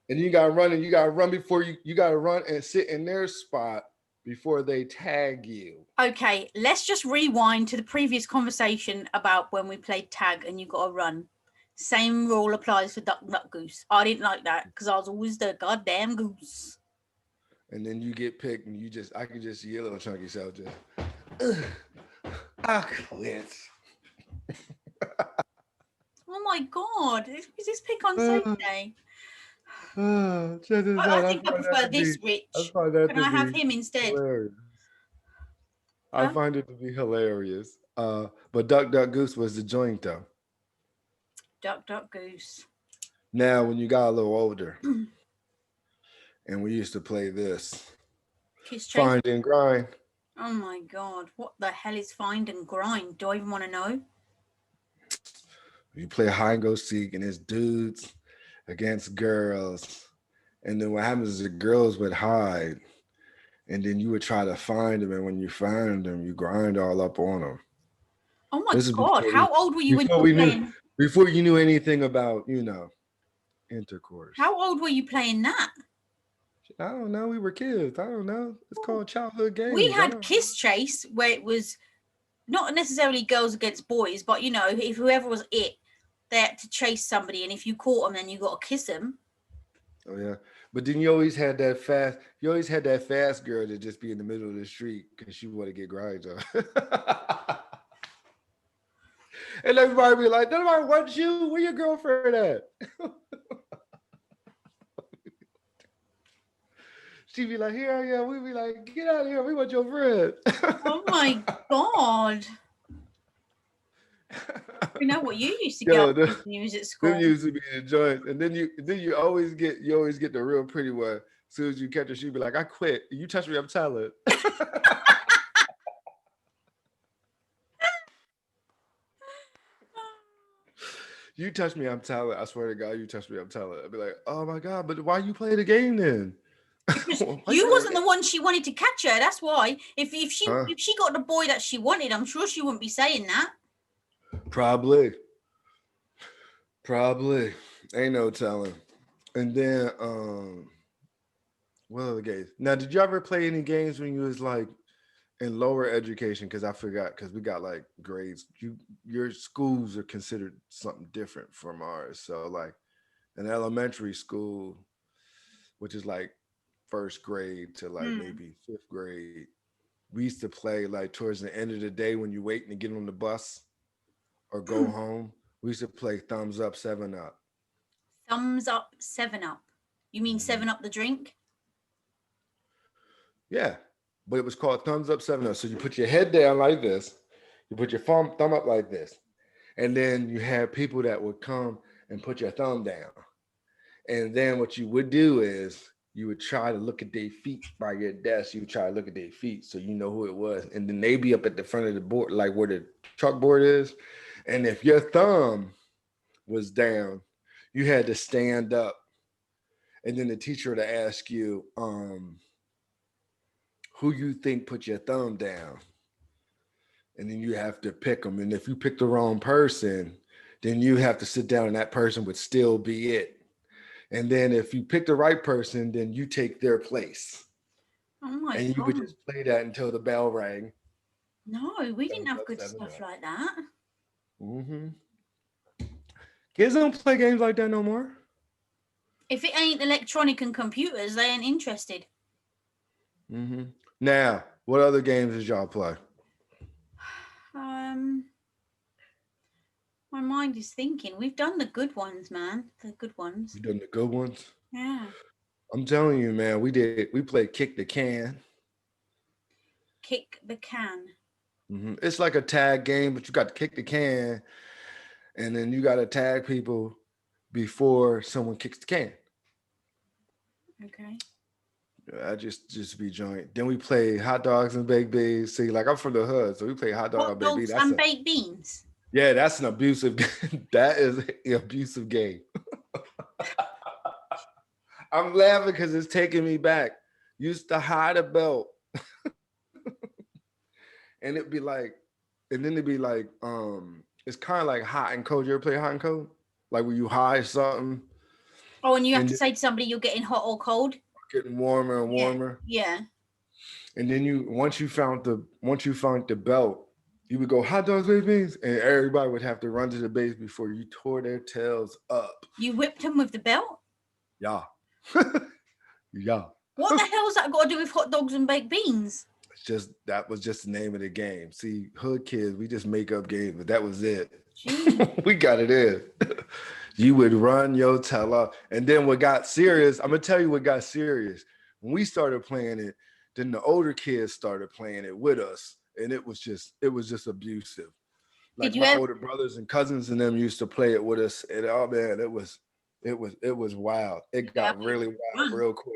Speaker 1: and you gotta run, and you gotta run before you gotta run and sit in their spot before they tag you.
Speaker 2: Okay, let's just rewind to the previous conversation about when we played tag and you gotta run. Same rule applies for duck, duck, goose. I didn't like that because I was always the goddamn goose.
Speaker 1: And then you get picked, and I can just see your little chunky self just, "Ugh, I quit."
Speaker 2: Oh my god, is this pick on safe
Speaker 1: Uh,
Speaker 2: day?
Speaker 1: Check this
Speaker 2: I
Speaker 1: out.
Speaker 2: think I prefer this
Speaker 1: I
Speaker 2: Rich.
Speaker 1: find that
Speaker 2: Can
Speaker 1: to
Speaker 2: I have
Speaker 1: be
Speaker 2: him instead?
Speaker 1: hilarious. I
Speaker 2: Huh?
Speaker 1: find it to be hilarious. But Duck Duck Goose was the joint though.
Speaker 2: Duck, duck, goose.
Speaker 1: Now, when you got a little older, and we used to play this
Speaker 2: Kiss chase.
Speaker 1: find and grind.
Speaker 2: Oh my god, what the hell is find and grind? Do I even want to know?
Speaker 1: You play hide and go seek, and it's dudes against girls. And then what happens is the girls would hide, and then you would try to find them. And when you find them, you grind all up on them.
Speaker 2: Oh my
Speaker 1: This is
Speaker 2: god, how old were you when
Speaker 1: before
Speaker 2: you were
Speaker 1: we knew
Speaker 2: playing?
Speaker 1: before you knew anything about intercourse.
Speaker 2: How old were you playing that?
Speaker 1: I don't know. We were kids. I don't know. It's called childhood
Speaker 2: We
Speaker 1: games. I
Speaker 2: had
Speaker 1: don't.
Speaker 2: kiss chase where it was not necessarily girls against boys, but if whoever was they had to chase somebody, and if you caught them, then you got to kiss them.
Speaker 1: Oh yeah, but then you always had that fast. You always had that fast girl to just be in the middle of the street because she want to get grinds on. And everybody be like, "Nobody wants you. Where your girlfriend at?" She be like, "Here I am." We be like, "Get out of here. We want your friend."
Speaker 2: Oh my god! You know what you used to get
Speaker 1: Yo,
Speaker 2: up
Speaker 1: them,
Speaker 2: to when you was at
Speaker 1: them
Speaker 2: school?
Speaker 1: used to be the joints, and then you always get the real pretty one. As soon as you catch her, she be like, "I quit. You touch me, I'm telling." You touch me, I'm telling. I swear to God, you touch me, I'm telling. I'd be like, "Oh my God, but why you play the game then?"
Speaker 2: Because
Speaker 1: Why you
Speaker 2: you
Speaker 1: play the
Speaker 2: wasn't the
Speaker 1: game?
Speaker 2: one she wanted to catch her. That's why. If she
Speaker 1: Huh?
Speaker 2: if she got the boy that she wanted, I'm sure she wouldn't be saying that.
Speaker 1: Probably. Probably. Ain't no telling. And then what other games? Now, did you ever play any games when you was like in lower education? Because I forgot, because we got like grades. Your schools are considered something different from ours. So like an elementary school, which is like first grade to like
Speaker 2: Hmm.
Speaker 1: maybe fifth grade, we used to play like towards the end of the day when you're waiting to get on the bus or go home. We used to play thumbs up, 7 up.
Speaker 2: Thumbs up, 7 Up. You mean
Speaker 1: Mhm.
Speaker 2: 7 Up the drink?
Speaker 1: Yeah, but it was called thumbs up, 7 up. So you put your head down like this, you put your thumb up like this, and then you had people that would come and put your thumb down. And then what you would do is you would try to look at their feet by your desk. You would try to look at their feet so you know who it was. And then they'd be up at the front of the board, like where the chalkboard is. And if your thumb was down, you had to stand up. And then the teacher would ask you, who you think put your thumb down? And then you have to pick them. And if you pick the wrong person, then you have to sit down and that person would still be it. And then if you pick the right person, then you take their place.
Speaker 2: Oh my
Speaker 1: And you would
Speaker 2: god.
Speaker 1: just play that until the bell rang.
Speaker 2: No, we didn't
Speaker 1: Thumbs
Speaker 2: have
Speaker 1: up,
Speaker 2: good
Speaker 1: seven
Speaker 2: stuff
Speaker 1: up.
Speaker 2: like that.
Speaker 1: Mm-hmm. Kids don't play games like that no more.
Speaker 2: If it ain't electronic and computers, they ain't interested.
Speaker 1: Mm-hmm. Now, what other games did y'all play?
Speaker 2: Um, my mind is thinking. We've done the good ones, man. The good ones.
Speaker 1: You done the good ones?
Speaker 2: Yeah.
Speaker 1: I'm telling you, man, we played kick the can.
Speaker 2: Kick the can.
Speaker 1: It's like a tag game, but you got to kick the can, and then you got to tag people before someone kicks the can.
Speaker 2: Okay.
Speaker 1: I just be joint. Then we play hot dogs and baked beans. See, like I'm from the hood, so we play hot dog
Speaker 2: Hot
Speaker 1: baked beans.
Speaker 2: dogs
Speaker 1: That's
Speaker 2: and
Speaker 1: a
Speaker 2: baked beans.
Speaker 1: yeah, that's an abusive. That is an abusive game. I'm laughing because it's taking me back. Used to hide a belt, and it'd be like, and then it'd be like, it's kind of like hot and cold. You ever play hot and cold? Like when you hide something
Speaker 2: Oh, and you have
Speaker 1: and
Speaker 2: to
Speaker 1: it's
Speaker 2: say to somebody you're getting hot or cold.
Speaker 1: getting warmer and
Speaker 2: Yeah,
Speaker 1: warmer,
Speaker 2: yeah.
Speaker 1: and then you once you found the belt, you would go hot dogs, baked beans, and everybody would have to run to the base before you tore their tails up.
Speaker 2: You whipped them with the belt.
Speaker 1: Yeah, yeah.
Speaker 2: What the hell's that got to do with hot dogs and baked beans?
Speaker 1: It's just that was just the name of the game. See, hood kids, we just make up games, but that was it.
Speaker 2: Gee.
Speaker 1: We got it in. You would run your tail up. And then what got serious, I'm gonna tell you what got serious. When we started playing it, then the older kids started playing it with us. And it was just abusive.
Speaker 2: Did
Speaker 1: Like
Speaker 2: you
Speaker 1: my
Speaker 2: ever?
Speaker 1: older brothers and cousins and them used to play it with us. And oh man, it was wild. It
Speaker 2: Yeah,
Speaker 1: got really wild
Speaker 2: run.
Speaker 1: real quick.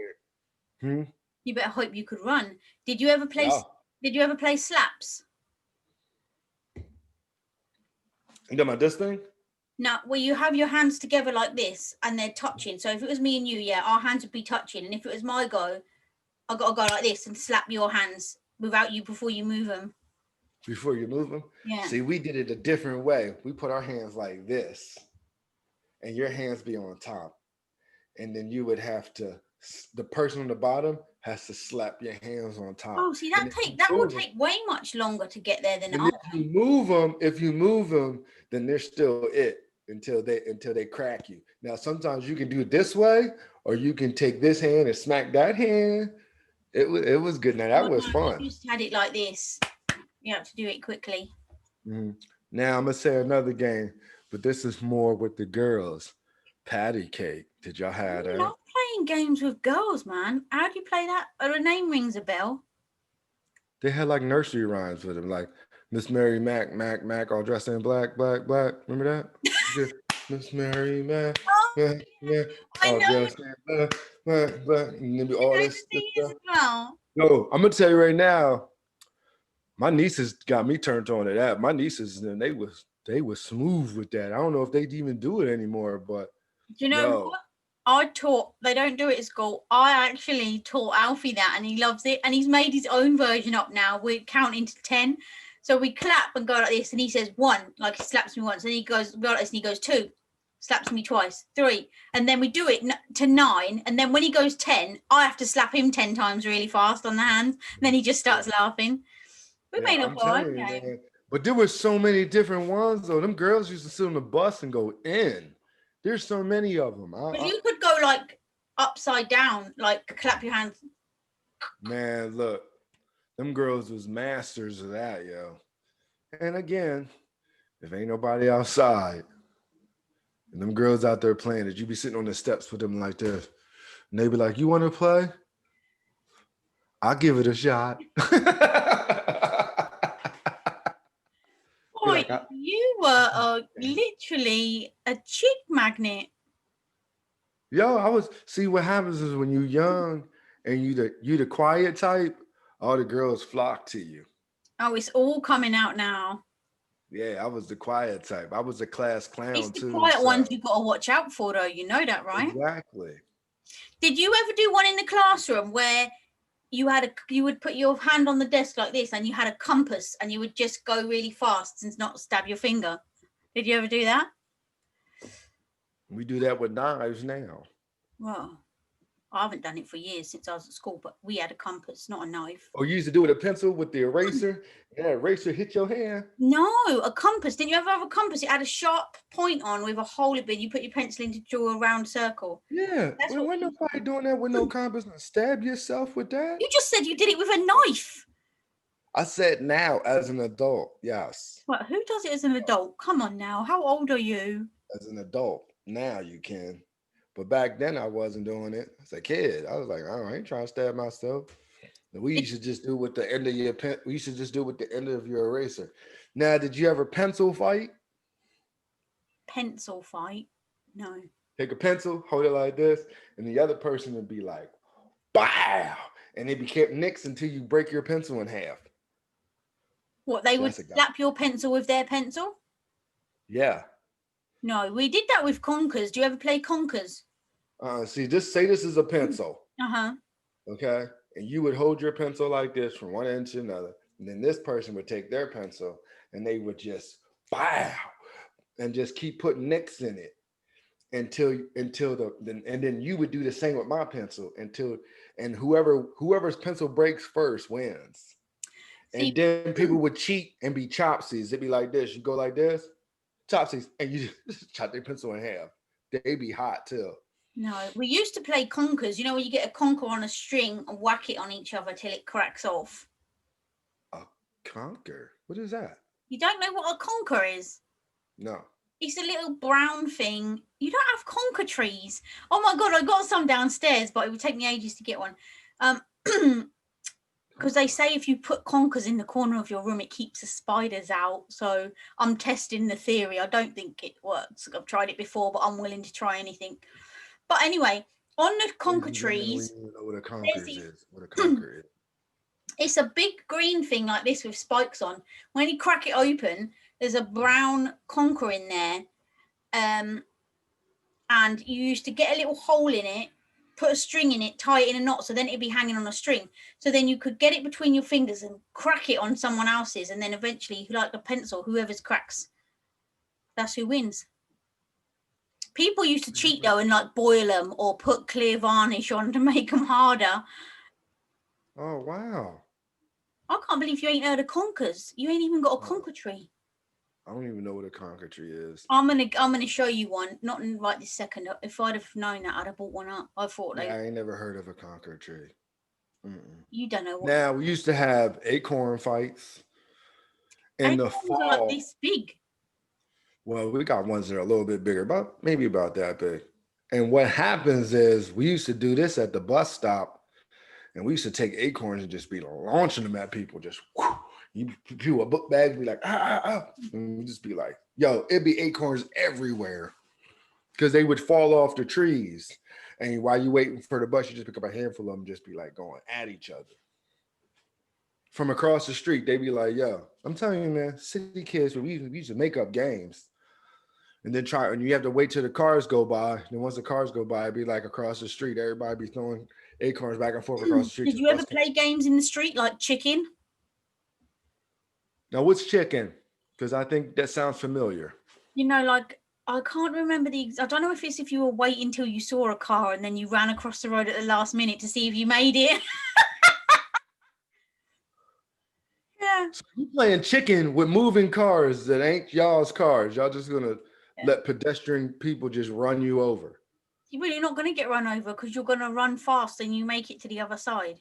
Speaker 1: Hmm?
Speaker 2: You better hope you could run. Did you ever play?
Speaker 1: Yeah.
Speaker 2: Did you ever play slaps?
Speaker 1: You know about this thing?
Speaker 2: No, where you have your hands together like this and they're touching. So if it was me and you, yeah, our hands would be touching. And if it was my go, I got to go like this and slap your hands without you before you move them.
Speaker 1: Before you move them.
Speaker 2: Yeah.
Speaker 1: See, we did it a different way. We put our hands like this, and your hands be on top, and then you would have to. The person on the bottom has to slap your hands on top.
Speaker 2: Oh, see,
Speaker 1: And if you
Speaker 2: that would
Speaker 1: move 'em-
Speaker 2: take way much longer to get there than
Speaker 1: and
Speaker 2: ours.
Speaker 1: if you move them, then they're still it until they crack you. Now, sometimes you can do it this way, or you can take this hand and smack that hand. It was good. Now that
Speaker 2: Oh,
Speaker 1: was
Speaker 2: no, we
Speaker 1: fun.
Speaker 2: just had it like this. You have to do it quickly.
Speaker 1: Mhm. Now I'm gonna say another game, but this is more with the girls. Patty cake. Did y'all have
Speaker 2: I
Speaker 1: that?
Speaker 2: love playing games with girls, man. How do you play that? Oh, the name rings a bell.
Speaker 1: They had like nursery rhymes with them, like Miss Mary Mac, Mac, Mac, all dressed in black, black, black. Remember that? Miss Mary Mac,
Speaker 2: Oh,
Speaker 1: Mac, Mac,
Speaker 2: I
Speaker 1: all
Speaker 2: know
Speaker 1: dressed in black, black, black, and then
Speaker 2: you
Speaker 1: all
Speaker 2: know
Speaker 1: this
Speaker 2: the singers
Speaker 1: stuff.
Speaker 2: as well.
Speaker 1: No, I'm gonna tell you right now, my nieces got me turned on to that. My nieces, and they was smooth with that. I don't know if they even do it anymore, but
Speaker 2: Do you know
Speaker 1: yo,
Speaker 2: what? I taught, they don't do it at school. I actually taught Alfie that and he loves it. And he's made his own version up now. We're counting to 10. So we clap and go like this. And he says one, like he slaps me once. And he goes, we go like this, and he goes two, slaps me twice, three. And then we do it to 9. And then when he goes 10, I have to slap him 10 times really fast on the hands. And then he just starts laughing. We
Speaker 1: yeah,
Speaker 2: made up
Speaker 1: I'm
Speaker 2: our
Speaker 1: telling
Speaker 2: own
Speaker 1: you,
Speaker 2: game.
Speaker 1: man. But there were so many different ones though. Them girls used to sit on the bus and go in. There's so many of them.
Speaker 2: But you could go like upside down, like clap your hands.
Speaker 1: Man, look, them girls was masters of that, yo. And again, if ain't nobody outside, and them girls out there playing it, you be sitting on the steps with them like this, and they be like, "You want to play? I'll give it a shot." Be
Speaker 2: Boy,
Speaker 1: like,
Speaker 2: you were literally a chick magnet.
Speaker 1: Yo, I was see what happens is when you young and you the quiet type, all the girls flock to you.
Speaker 2: Oh, it's all coming out now.
Speaker 1: Yeah, I was the quiet type. I was a class
Speaker 2: It's
Speaker 1: clown
Speaker 2: the
Speaker 1: too.
Speaker 2: quiet
Speaker 1: So
Speaker 2: ones you got to watch out for, though. You know that, right?
Speaker 1: exactly.
Speaker 2: Did you ever do one in the classroom where you would put your hand on the desk like this, and you had a compass, and you would just go really fast and not stab your finger? Did you ever do that?
Speaker 1: We do that with knives now.
Speaker 2: Well, I haven't done it for years since I was at school, but we had a compass, not a knife.
Speaker 1: Or you used to do it with a pencil with the eraser, and that eraser hit your hand.
Speaker 2: No, a compass. Didn't you ever have a compass? It had a sharp point on with a hole in it. You put your pencil in to draw a round circle.
Speaker 1: Yeah,
Speaker 2: That's what
Speaker 1: wasn't nobody doing that with no compass and stab yourself with that.
Speaker 2: you just said. You did it with a knife.
Speaker 1: I said now as an adult, yes.
Speaker 2: What? Who does it as an adult? Come on now. How old are you?
Speaker 1: As an adult, now you can. But back then I wasn't doing it. As a kid, I was like, oh, I ain't trying to stab myself. We should just do with the end of your pen. We should just do with the end of your eraser. Now, did you ever pencil fight?
Speaker 2: Pencil fight? No.
Speaker 1: Take a pencil, hold it like this, and the other person would be like, bow, and it became nicks until you break your pencil in half.
Speaker 2: What, they would
Speaker 1: That's a guy.
Speaker 2: slap your pencil with their pencil?
Speaker 1: Yeah.
Speaker 2: No, we did that with conkers. Do you ever play conkers?
Speaker 1: See, just say this is a pencil,
Speaker 2: Uh-huh.
Speaker 1: okay? And you would hold your pencil like this from one end to another, and then this person would take their pencil and they would just bow and just keep putting nicks in it until and then you would do the same with my pencil until and whoever's pencil breaks first wins.
Speaker 2: See,
Speaker 1: And then people would cheat and be chopsies. It'd be like this. You go like this, chopsies, and you just chop their pencil in half. They be hot too.
Speaker 2: no, we used to play conkers. You know, where you get a conker on a string and whack it on each other till it cracks off.
Speaker 1: A conker? What is that?
Speaker 2: You don't know what a conker is?
Speaker 1: No.
Speaker 2: It's a little brown thing. You don't have conker trees. Oh my God, I got some downstairs, but it would take me ages to get one. Because they say if you put conkers in the corner of your room, it keeps the spiders out. So I'm testing the theory. I don't think it works. I've tried it before, but I'm willing to try anything. But anyway, on the conker trees,
Speaker 1: We know what a conker is. What a conker is.
Speaker 2: it's a big green thing like this with spikes on. When you crack it open, there's a brown conker in there. And you used to get a little hole in it, put a string in it, tie it in a knot, so then it'd be hanging on a string. So then you could get it between your fingers and crack it on someone else's, and then eventually, like a pencil, whoever's cracks, that's who wins. People used to cheat though and like boil them or put clear varnish on to make them harder.
Speaker 1: Oh wow!
Speaker 2: I can't believe you ain't heard of conkers. You ain't even got a conker tree.
Speaker 1: I don't even know what a conker tree is.
Speaker 2: I'm gonna show you one. Not in right this second. If I'd have known that, I'd have bought one up. I thought
Speaker 1: I ain't never heard of a conker tree. Mm-mm.
Speaker 2: You don't know what.
Speaker 1: Now we used to have acorn fights in the
Speaker 2: Acorns are like
Speaker 1: fall.
Speaker 2: this big.
Speaker 1: Well, we got ones that are a little bit bigger, about maybe about that big. And what happens is we used to do this at the bus stop, and we used to take acorns and just be launching them at people. Just whoo, you people a book bag, be like and we just be like, yo, it'd be acorns everywhere because they would fall off the trees. And while you waiting for the bus, you just pick up a handful of them, just be like going at each other. From across the street, they be like, yo, I'm telling you, man, city kids, we used to make up games. And then and you have to wait till the cars go by. And once the cars go by, it'd be like across the street, everybody be throwing acorns back and forth across the street.
Speaker 2: Did you ever play games in the street like chicken?
Speaker 1: Now, what's chicken? Because I think that sounds familiar.
Speaker 2: You know, like I can't remember I don't know if it's if you were waiting till you saw a car and then you ran across the road at the last minute to see if you made it. Yeah.
Speaker 1: So you playing chicken with moving cars that ain't y'all's cars. Y'all just gonna let pedestrian people just run you over.
Speaker 2: You're really not going to get run over because you're going to run fast and you make it to the other side.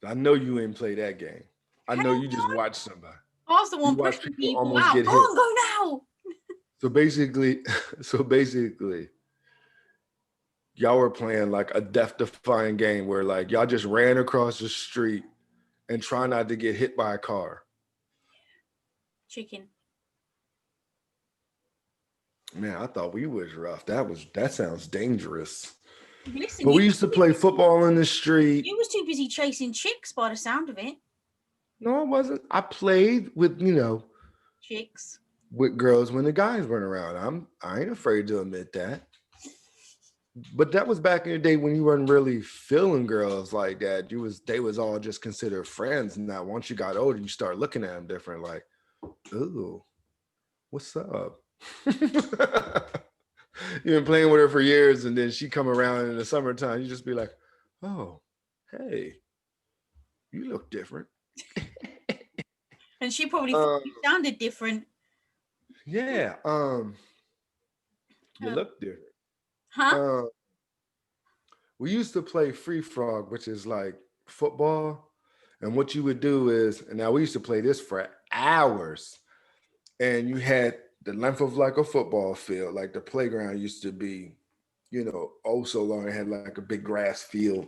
Speaker 1: I know you ain't play that game. I know you just watch somebody.
Speaker 2: I was the one pushing people
Speaker 1: almost
Speaker 2: out.
Speaker 1: get
Speaker 2: Go
Speaker 1: hit.
Speaker 2: on, go now.
Speaker 1: So basically, y'all were playing like a death-defying game where like y'all just ran across the street and try not to get hit by a car.
Speaker 2: Chicken.
Speaker 1: Man, I thought we was rough. That sounds dangerous.
Speaker 2: Listen,
Speaker 1: But we used to play football in the street.
Speaker 2: You was too busy chasing chicks by the sound of it.
Speaker 1: No, I wasn't. I played with,
Speaker 2: Chicks.
Speaker 1: with girls when the guys weren't around. I ain't afraid to admit that. But that was back in the day when you weren't really feeling girls like that. They was all just considered friends. Now, once you got older, you start looking at them different. Like, ooh, what's up? You've been playing with her for years, and then she come around in the summertime. You just be like, oh, hey, you look different.
Speaker 2: And she probably thought you sounded different.
Speaker 1: Yeah. You look different.
Speaker 2: Huh?
Speaker 1: We used to play free frog, which is like football. And what you would do is, and now we used to play this for hours. And you had the length of like a football field, like the playground used to be, oh so long. It had like a big grass field.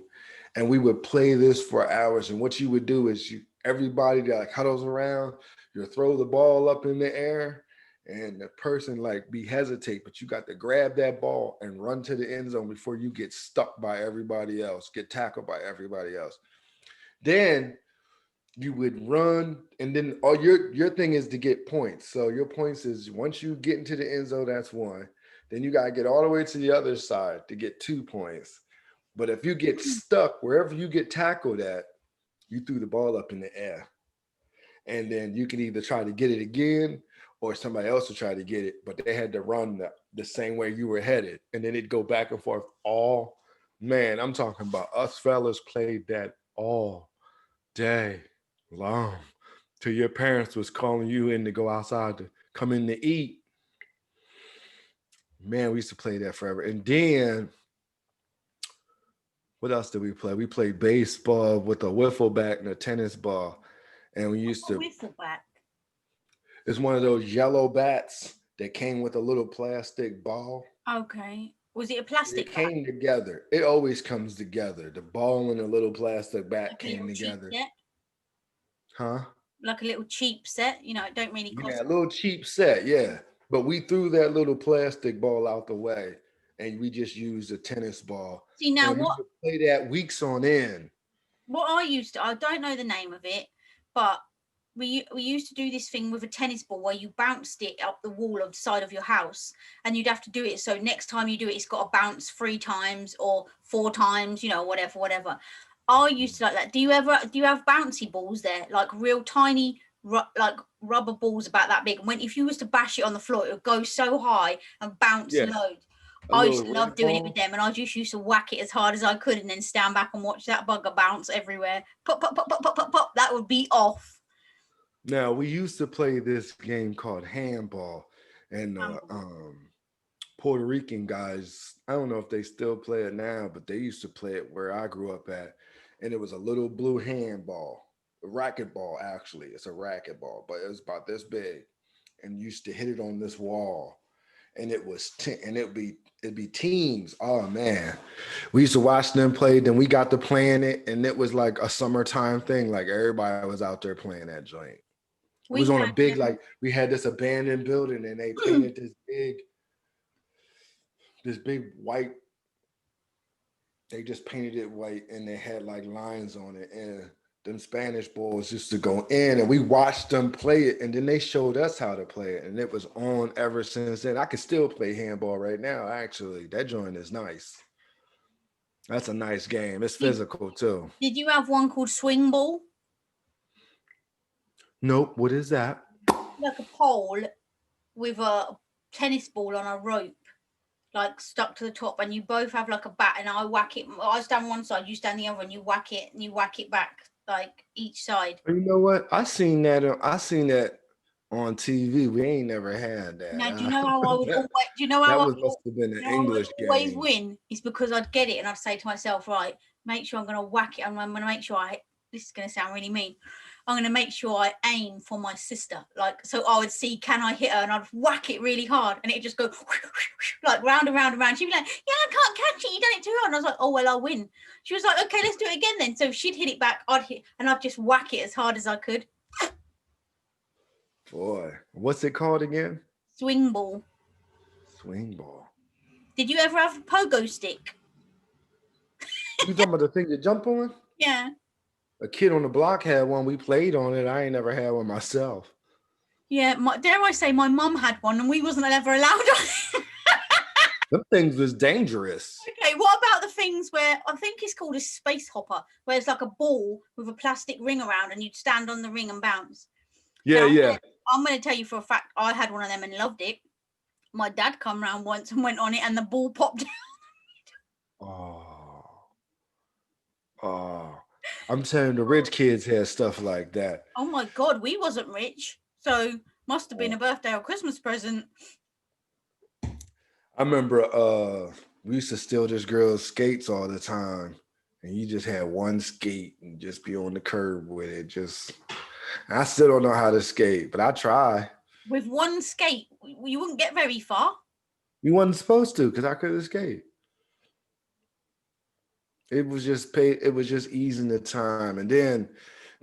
Speaker 1: And we would play this for hours. And what you would do is everybody that like huddles around, you throw the ball up in the air and the person like be hesitate, but you got to grab that ball and run to the end zone before you get stuck by everybody else, get tackled by everybody else. Then you would run, and then all your thing is to get points. So your points is once you get into the end zone, that's one. Then you gotta get all the way to the other side to get 2 points. But if you get stuck wherever you get tackled at, you threw the ball up in the air. And then you can either try to get it again or somebody else will try to get it, but they had to run the same way you were headed. And then it'd go back and forth all, man, I'm talking about us fellas played that all day long till your parents was calling you in to go outside to come in to eat. Man, we used to play that forever. And then what else did we play? We played baseball with a wiffle bat and a tennis ball. And we
Speaker 2: What's
Speaker 1: used
Speaker 2: a
Speaker 1: to,
Speaker 2: wiffle bat?
Speaker 1: it's one of those yellow bats that came with a little plastic ball.
Speaker 2: Okay. Was it a
Speaker 1: It
Speaker 2: plastic bat?
Speaker 1: came together. It always comes together. The ball and the little plastic bat
Speaker 2: Like a
Speaker 1: came
Speaker 2: little cheap
Speaker 1: together.
Speaker 2: set?
Speaker 1: Huh?
Speaker 2: Like a little cheap set? It don't really
Speaker 1: Yeah,
Speaker 2: cost.
Speaker 1: a little cheap set, yeah. But we threw that little plastic ball out the way and we just used a tennis ball.
Speaker 2: See, now
Speaker 1: And we
Speaker 2: what
Speaker 1: would play that weeks on end.
Speaker 2: I used to, I don't know the name of it, but we used to do this thing with a tennis ball where you bounced it up the wall of the side of your house, and you'd have to do it. So next time you do it, it's got to bounce 3 times or 4 times, whatever, whatever. I used to like that. Do you have bouncy balls there, like real tiny, like rubber balls about that big? When if you was to bash it on the floor, it would go so high and bounce
Speaker 1: Yeah,
Speaker 2: loads.
Speaker 1: a
Speaker 2: I used
Speaker 1: little
Speaker 2: to love
Speaker 1: red
Speaker 2: doing it with
Speaker 1: ball.
Speaker 2: them, and I just used to whack it as hard as I could, and then stand back and watch that bugger bounce everywhere. Pop, pop, pop, pop, pop, pop, pop. That would be off.
Speaker 1: Now, we used to play this game called Handball. And
Speaker 2: Handball.
Speaker 1: Puerto Rican guys, I don't know if they still play it now, but they used to play it where I grew up at. And it was a little blue handball, a racquetball, actually. It's a racquetball, but it was about this big. And you used to hit it on this wall. And and it'd be teams. Oh man, we used to watch them play. Then we got to playing it, and it was like a summertime thing. Like everybody was out there playing that joint. It was
Speaker 2: We
Speaker 1: on a
Speaker 2: had
Speaker 1: big, like we had this abandoned building, and they painted this big white. They just painted it white, and they had like lines on it, and them Spanish boys used to go in, and we watched them play it, and then they showed us how to play it, and it was on ever since then. I could still play handball right now. Actually, that joint is nice. That's a nice game. It's
Speaker 2: did,
Speaker 1: physical too.
Speaker 2: did you have one called swing ball?
Speaker 1: Nope. What is that?
Speaker 2: Like a pole with a tennis ball on a rope, like stuck to the top, and you both have like a bat, and I whack it. I stand one side, you stand the other, and you whack it, and you whack it back like each side.
Speaker 1: You know what? I seen that. I seen that on TV. We ain't never had
Speaker 2: Now,
Speaker 1: that.
Speaker 2: do you know how I would always? Do you know
Speaker 1: That
Speaker 2: how I?
Speaker 1: was must have been an
Speaker 2: You know how I would
Speaker 1: English
Speaker 2: always
Speaker 1: game.
Speaker 2: win? It's because I'd get it, and I'd say to myself, right, make sure I'm going to whack it, and I'm going to make sure I. This is going to sound really mean. I'm going to make sure I aim for my sister. Like, so I would see, can I hit her? And I'd whack it really hard. And it'd just go like round and round and round. She'd be like, yeah, I can't catch it. You done it too hard. And I was like, oh, well, I'll win. She was like, okay, let's do it again then. So she'd hit it back. I'd hit, and I'd just whack it as hard as I could.
Speaker 1: Boy, what's it called again?
Speaker 2: Swing ball.
Speaker 1: Swing ball.
Speaker 2: Did you ever have a pogo stick?
Speaker 1: You talking about the thing you jump on?
Speaker 2: Yeah.
Speaker 1: A kid on the block had one. We played on it. I ain't never had one myself.
Speaker 2: Yeah, dare I say my mum had one and we wasn't ever allowed on it.
Speaker 1: Them things was dangerous.
Speaker 2: Okay, what about the things where I think it's called a space hopper, where it's like a ball with a plastic ring around and you'd stand on the ring and bounce?
Speaker 1: Yeah,
Speaker 2: Now,
Speaker 1: yeah.
Speaker 2: I'm going to tell you for a fact, I had one of them and loved it. My dad come round once and went on it and the ball popped out.
Speaker 1: Oh. I'm telling you, the rich kids had stuff like that.
Speaker 2: Oh my God, we wasn't rich. So must have been a birthday or Christmas present.
Speaker 1: I remember we used to steal this girl's skates all the time. And you just had one skate and just be on the curb with it. I still don't know how to skate, but I try.
Speaker 2: With one skate, you wouldn't get very far.
Speaker 1: You wasn't supposed to because I couldn't skate. It was just easing the time. And then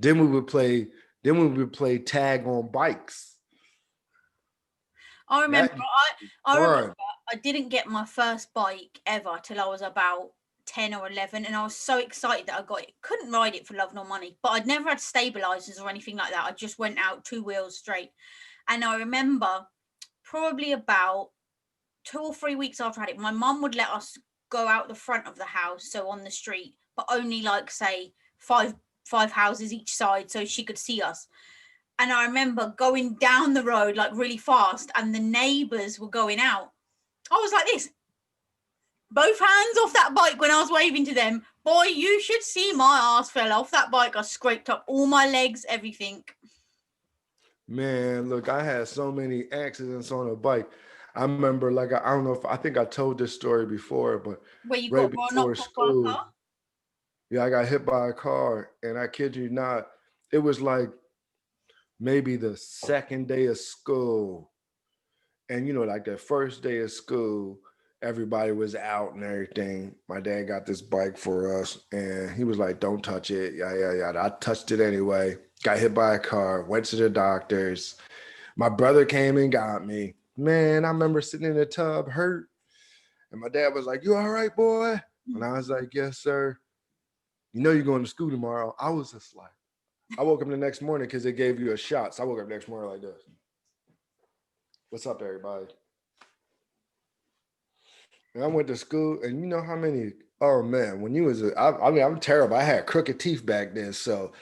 Speaker 1: we would play tag on bikes.
Speaker 2: I remember
Speaker 1: That
Speaker 2: I remember
Speaker 1: fun.
Speaker 2: I didn't get my first bike ever till I was about 10 or 11, and I was so excited that I got it. Couldn't ride it for love nor money, but I'd never had stabilizers or anything like that. I just went out 2 wheels straight. And I remember probably about 2 or 3 weeks after I had it, my mum would let us go out the front of the house, so on the street, but only like say five houses each side so she could see us. And I remember going down the road like really fast, and the neighbours were going out. I was like this, both hands off that bike when I was waving to them. Boy, you should see my ass fell off that bike. I scraped up all my legs, everything.
Speaker 1: Man, look, I had so many accidents on a bike. I remember, like, I don't know if I think I told this story before, but
Speaker 2: Where you
Speaker 1: right
Speaker 2: got
Speaker 1: before
Speaker 2: knocked off by a
Speaker 1: school,
Speaker 2: car?
Speaker 1: yeah, I got hit by a car, and I kid you not, it was like maybe the second day of school. And like the first day of school, everybody was out and everything. My dad got this bike for us, and he was like, "Don't touch it." Yeah, yeah, yeah. I touched it anyway. Got hit by a car. Went to the doctors. My brother came and got me. Man, I remember sitting in the tub, hurt, and my dad was like, "You all right, boy?" And I was like, "Yes, sir." You're going to school tomorrow. I was just like, I woke up the next morning because they gave you a shot. So I woke up next morning like this. What's up, everybody? And I went to school, and you know how many? Oh man, when you was, I mean, I'm terrible. I had crooked teeth back then. So,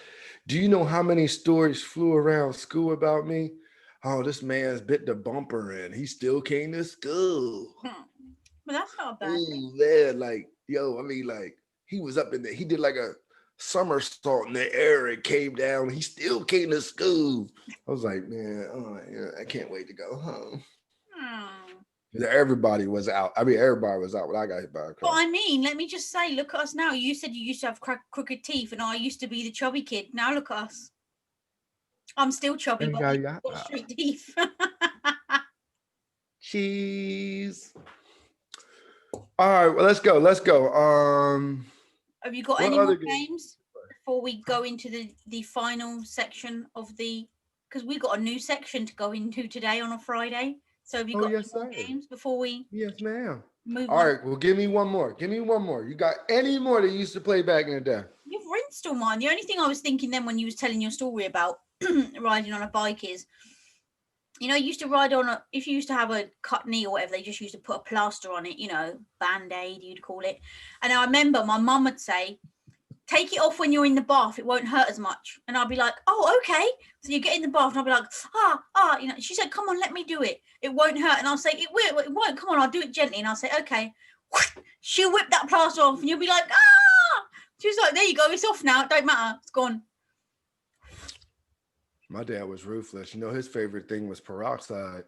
Speaker 1: do you know how many stories flew around school about me? Oh, this man's bit the bumper, and he still came to school.
Speaker 2: But that's not a bad thing.
Speaker 1: Ooh, man, like yo, I mean, like he was up in there. He did like a somersault in the air and came down. He still came to school. I was like, man, oh, yeah, I can't wait to go home.
Speaker 2: Hmm.
Speaker 1: Everybody was out. I mean, everybody was out when I got hit by a
Speaker 2: But
Speaker 1: car.
Speaker 2: I mean, let me just say, look at us now. You said you used to have crooked teeth, and I used to be the chubby kid. Now look at us. I'm still chubby, but
Speaker 1: Yeah,
Speaker 2: I've
Speaker 1: yeah.
Speaker 2: got straight teeth.
Speaker 1: Cheese. All right, well, let's go. Let's go.
Speaker 2: Have you got
Speaker 1: What
Speaker 2: any more
Speaker 1: other game?
Speaker 2: games before we go into the final section of the? Because we got a new section to go into today on a Friday. So have you
Speaker 1: Oh,
Speaker 2: got
Speaker 1: yes,
Speaker 2: any more
Speaker 1: sir.
Speaker 2: games before we
Speaker 1: Yes, ma'am.
Speaker 2: move
Speaker 1: All
Speaker 2: on?
Speaker 1: right, well, give me one more. Give me one more. You got any more that you used to play back in the day?
Speaker 2: You've rinsed all mine. The only thing I was thinking then when you was telling your story about riding on a bike is, you used to ride on a, if you used to have a cut knee or whatever, they just used to put a plaster on it, band-aid, you'd call it. And I remember my mum would say, take it off when you're in the bath, it won't hurt as much. And I'd be like, oh, okay. So you get in the bath and I'll be like, she said, come on, let me do it. It won't hurt. And I'll say, it won't, come on, I'll do it gently. And I'll say, okay. She'll whip that plaster off and you'll be like, ah. She was like, there you go, it's off now, it don't matter, it's gone.
Speaker 1: My dad was ruthless. His favorite thing was peroxide.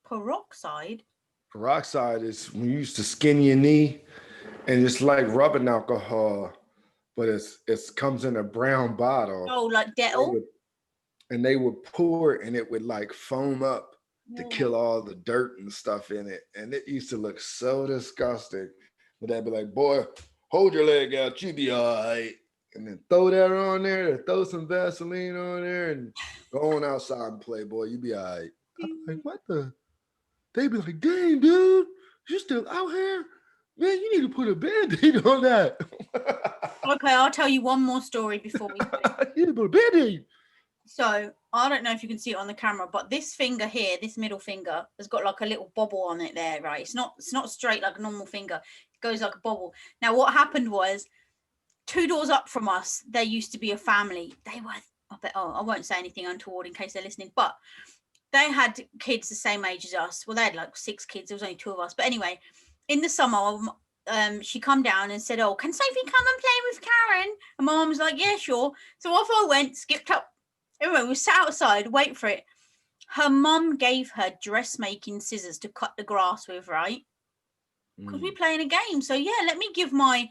Speaker 2: Peroxide?
Speaker 1: Peroxide is when you used to skin your knee, and it's like rubbing alcohol, but it comes in a brown bottle.
Speaker 2: Oh, like
Speaker 1: They
Speaker 2: Dettol?
Speaker 1: would, and they would pour it, and it would like foam up to
Speaker 2: Mm.
Speaker 1: kill all the dirt and stuff in it. And it used to look so disgusting. But they'd be like, boy, hold your leg out, you be all right. And then throw that on there, throw some Vaseline on there, and go on outside and play, boy. You be all right. I'm like, what the? They'd be like, dang, dude, you still out here? Man, you need to put a band-aid on that.
Speaker 2: Okay, I'll tell you one more story before we
Speaker 1: You need to put a band-aid.
Speaker 2: So I don't know if you can see it on the camera, but this finger here, this middle finger, has got like a little bobble on it there, right? It's not straight like a normal finger. It goes like a bobble. Now what happened was 2 doors up from us, there used to be a family. They were I won't say anything untoward in case they're listening, but they had kids the same age as us. Well, they had like 6 kids. There was only 2 of us. But anyway, in the summer, she come down and said, oh, can Sophie come and play with Karen? And my mum was like, yeah, sure. So off I went, skipped up. Anyway, we sat outside, wait for it. Her mum gave her dressmaking scissors to cut the grass with, right? Because we're playing a game. So yeah, let me give my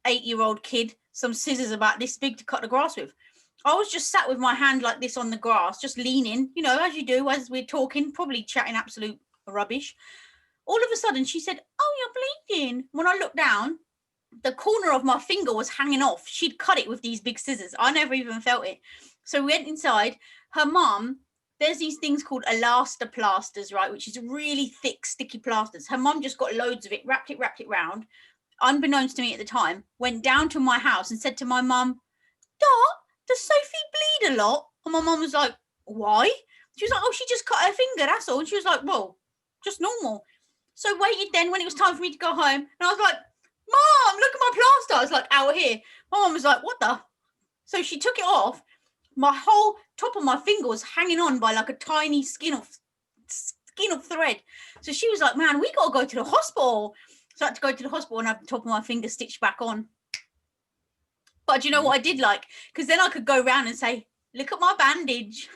Speaker 2: 8-year-old kid some scissors about this big to cut the grass with. I was just sat with my hand like this on the grass, just leaning, as you do as we're talking, probably chatting absolute rubbish. All of a sudden, she said, oh, you're bleeding. When I looked down, the corner of my finger was hanging off. She'd cut it with these big scissors. I never even felt it. So we went inside. Her mum there's these things called elaster plasters, right, which is really thick, sticky plasters. Her mum just got loads of it, wrapped it round, unbeknownst to me at the time, went down to my house and said to my mum, Dot, does Sophie bleed a lot? And my mum was like, why? She was like, oh, she just cut her finger, that's all. And she was like, well, just normal. So waited then when it was time for me to go home. And I was like, Mom, look at my plaster. I was like, out here. My mum was like, what the? So she took it off. My whole top of my finger was hanging on by like a tiny skin of thread. So she was like, man, we got to go to the hospital. So I had to go to the hospital and have the top of my finger stitched back on. But you know what I did like? Because then I could go around and say, look at my bandage.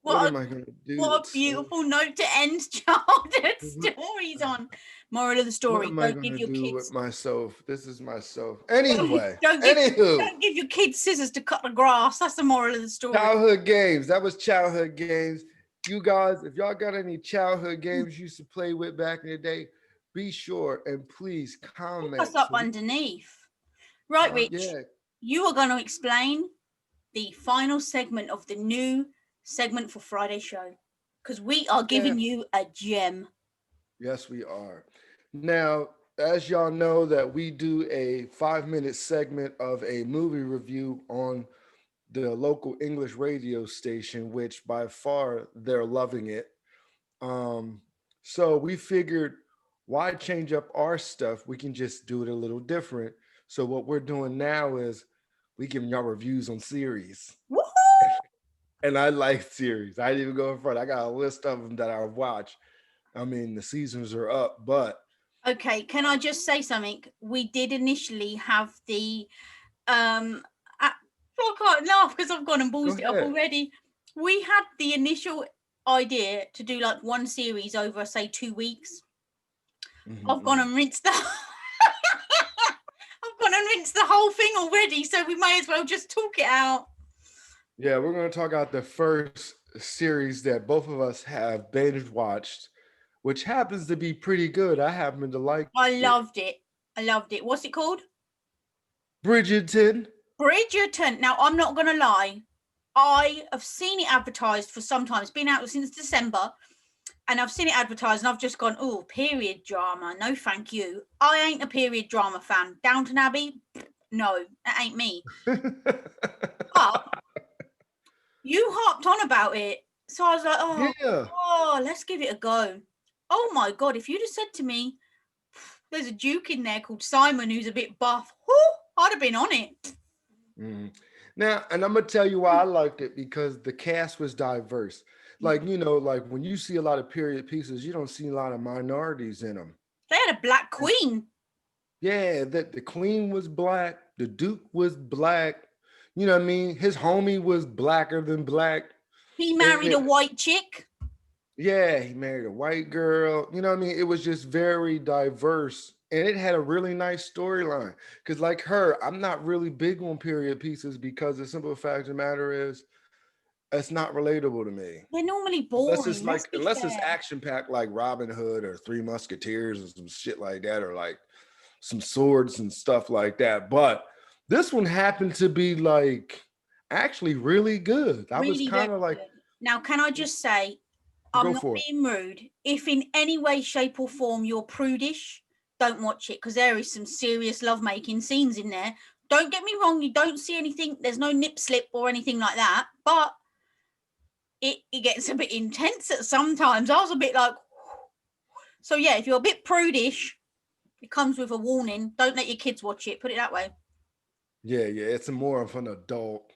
Speaker 1: What am I going to do?
Speaker 2: What a beautiful note to end childhood stories on. Moral of the story,
Speaker 1: what am I
Speaker 2: don't give
Speaker 1: going
Speaker 2: your
Speaker 1: to do
Speaker 2: kids
Speaker 1: with myself? This is myself. Anyway,
Speaker 2: don't give your kids scissors to cut the grass. That's the moral of the story.
Speaker 1: Childhood games. That was childhood games. You guys, if y'all got any childhood games you used to play with back in the day, be sure and please comment.
Speaker 2: Look us up underneath. Right, Rich, you are going to explain the final segment of the new segment for Friday show, because we are giving you a gem.
Speaker 1: Yes, we are. Now, as y'all know, that we do a 5-minute segment of a movie review on the local English radio station, which by far they're loving it. So we figured, why change up our stuff? We can just do it a little different. So what we're doing now is we giving y'all reviews on series.
Speaker 2: Woo-hoo!
Speaker 1: And I like series. I didn't even go in front. I got a list of them that I watch. I mean, the seasons are up, but
Speaker 2: okay. Can I just say something? We did initially have the I can't laugh because I've gone and ballsed it up already. We had the initial idea to do like one series over, say, 2 weeks. I've gone and rinsed the whole thing already, so we may as well just talk it out.
Speaker 1: Yeah, we're going to talk about the first series that both of us have binge watched, which happens to be pretty good. I happen to like it.
Speaker 2: I loved it. What's it called?
Speaker 1: Bridgerton.
Speaker 2: Now, I'm not going to lie. I have seen it advertised for some time. It's been out since December. And I've seen it advertised and I've just gone, oh, period drama. No, thank you. I ain't a period drama fan. Downton Abbey? No, that ain't me. But you harped on about it. So I was like, oh, let's give it a go. Oh my God, if you'd have said to me, there's a Duke in there called Simon who's a bit buff, I'd have been on it.
Speaker 1: Now, and I'm going to tell you why I liked it, because the cast was diverse. Like, you know, like when you see a lot of period pieces, you don't see a lot of minorities in them.
Speaker 2: They had a black queen.
Speaker 1: Yeah, that the queen was black. The Duke was black. You know what I mean? His homie was blacker than black.
Speaker 2: He married a white chick.
Speaker 1: Yeah, he married a white girl. You know what I mean? It was just very diverse. And it had a really nice storyline. Because like her, I'm not really big on period pieces because the simple fact of the matter is, it's not relatable to me.
Speaker 2: They're normally boring.
Speaker 1: Unless it's action-packed like Robin Hood or Three Musketeers or some shit like that, or like some swords and stuff like that. But this one happened to be like actually really good. I was kind of like...
Speaker 2: Now, can I just say, I'm not being rude. If in any way, shape or form you're prudish, don't watch it, because there is some serious lovemaking scenes in there. Don't get me wrong, you don't see anything. There's no nip slip or anything like that. But it gets a bit intense at sometimes. I was a bit like, so yeah, if you're a bit prudish, it comes with a warning. Don't let your kids watch it. Put it that way.
Speaker 1: Yeah, it's more of an adult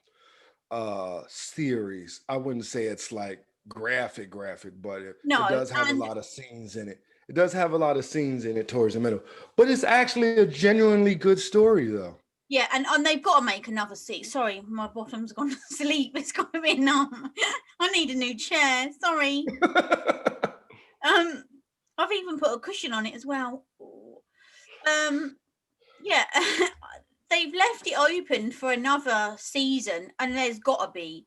Speaker 1: series. I wouldn't say it's like graphic, but it does have a lot of scenes in it. It does have a lot of scenes in it towards the middle, but it's actually a genuinely good story though.
Speaker 2: Yeah, and they've got to make another seat. Sorry, my bottom's gone to sleep. It's got to be numb. I need a new chair. Sorry. I've even put a cushion on it as well. Yeah, they've left it open for another season, and it's got to be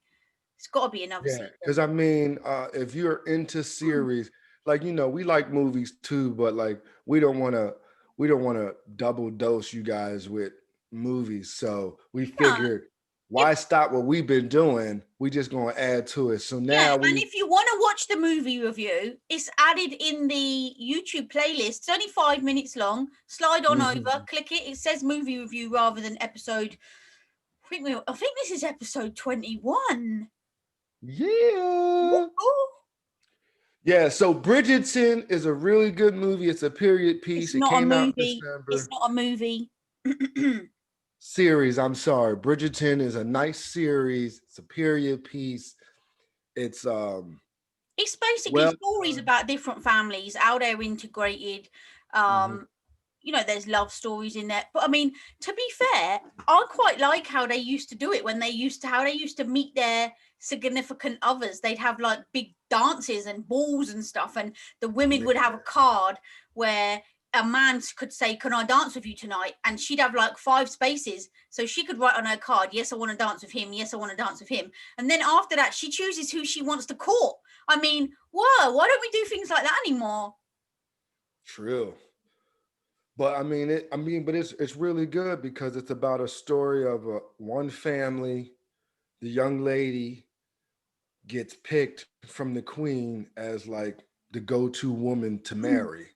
Speaker 2: another season.
Speaker 1: Because I mean, if you're into series, like, you know, we like movies too, but like we don't want to double dose you guys with movies. So we
Speaker 2: Yeah.
Speaker 1: figured,
Speaker 2: If
Speaker 1: why stop what we've been doing? We just gonna add to it. So
Speaker 2: Yeah,
Speaker 1: now
Speaker 2: and
Speaker 1: we
Speaker 2: if you want to watch the movie review, it's added in the YouTube playlist. It's only 5 minutes long. Slide on over, click it. It says movie review rather than episode. I think this is episode 21.
Speaker 1: yeah.
Speaker 2: Ooh.
Speaker 1: Yeah, so Bridgerton is a really good movie. It's a period
Speaker 2: It's
Speaker 1: piece. It
Speaker 2: not a
Speaker 1: came out in
Speaker 2: movie. It's
Speaker 1: December.
Speaker 2: not a movie.
Speaker 1: Series, I'm sorry. Bridgerton is a nice series. It's a period piece. It's
Speaker 2: It's basically
Speaker 1: well
Speaker 2: stories
Speaker 1: done.
Speaker 2: about different families, how they're integrated.
Speaker 1: Mhm.
Speaker 2: There's love stories in there. But I mean, to be fair, I quite like how they used to do it when they used to how they used to meet their significant others. They'd have like big dances and balls and stuff, and the women
Speaker 1: Yeah.
Speaker 2: would have a card where a man could say, "Can I dance with you tonight?" And she'd have like 5 spaces, so she could write on her card, "Yes, I want to dance with him. Yes, I want to dance with him." And then after that, she chooses who she wants to court. I mean, whoa! Why don't we do things like that anymore?
Speaker 1: True. But but it's really good because it's about a story of one family. The young lady gets picked from the queen as like the go-to woman to marry.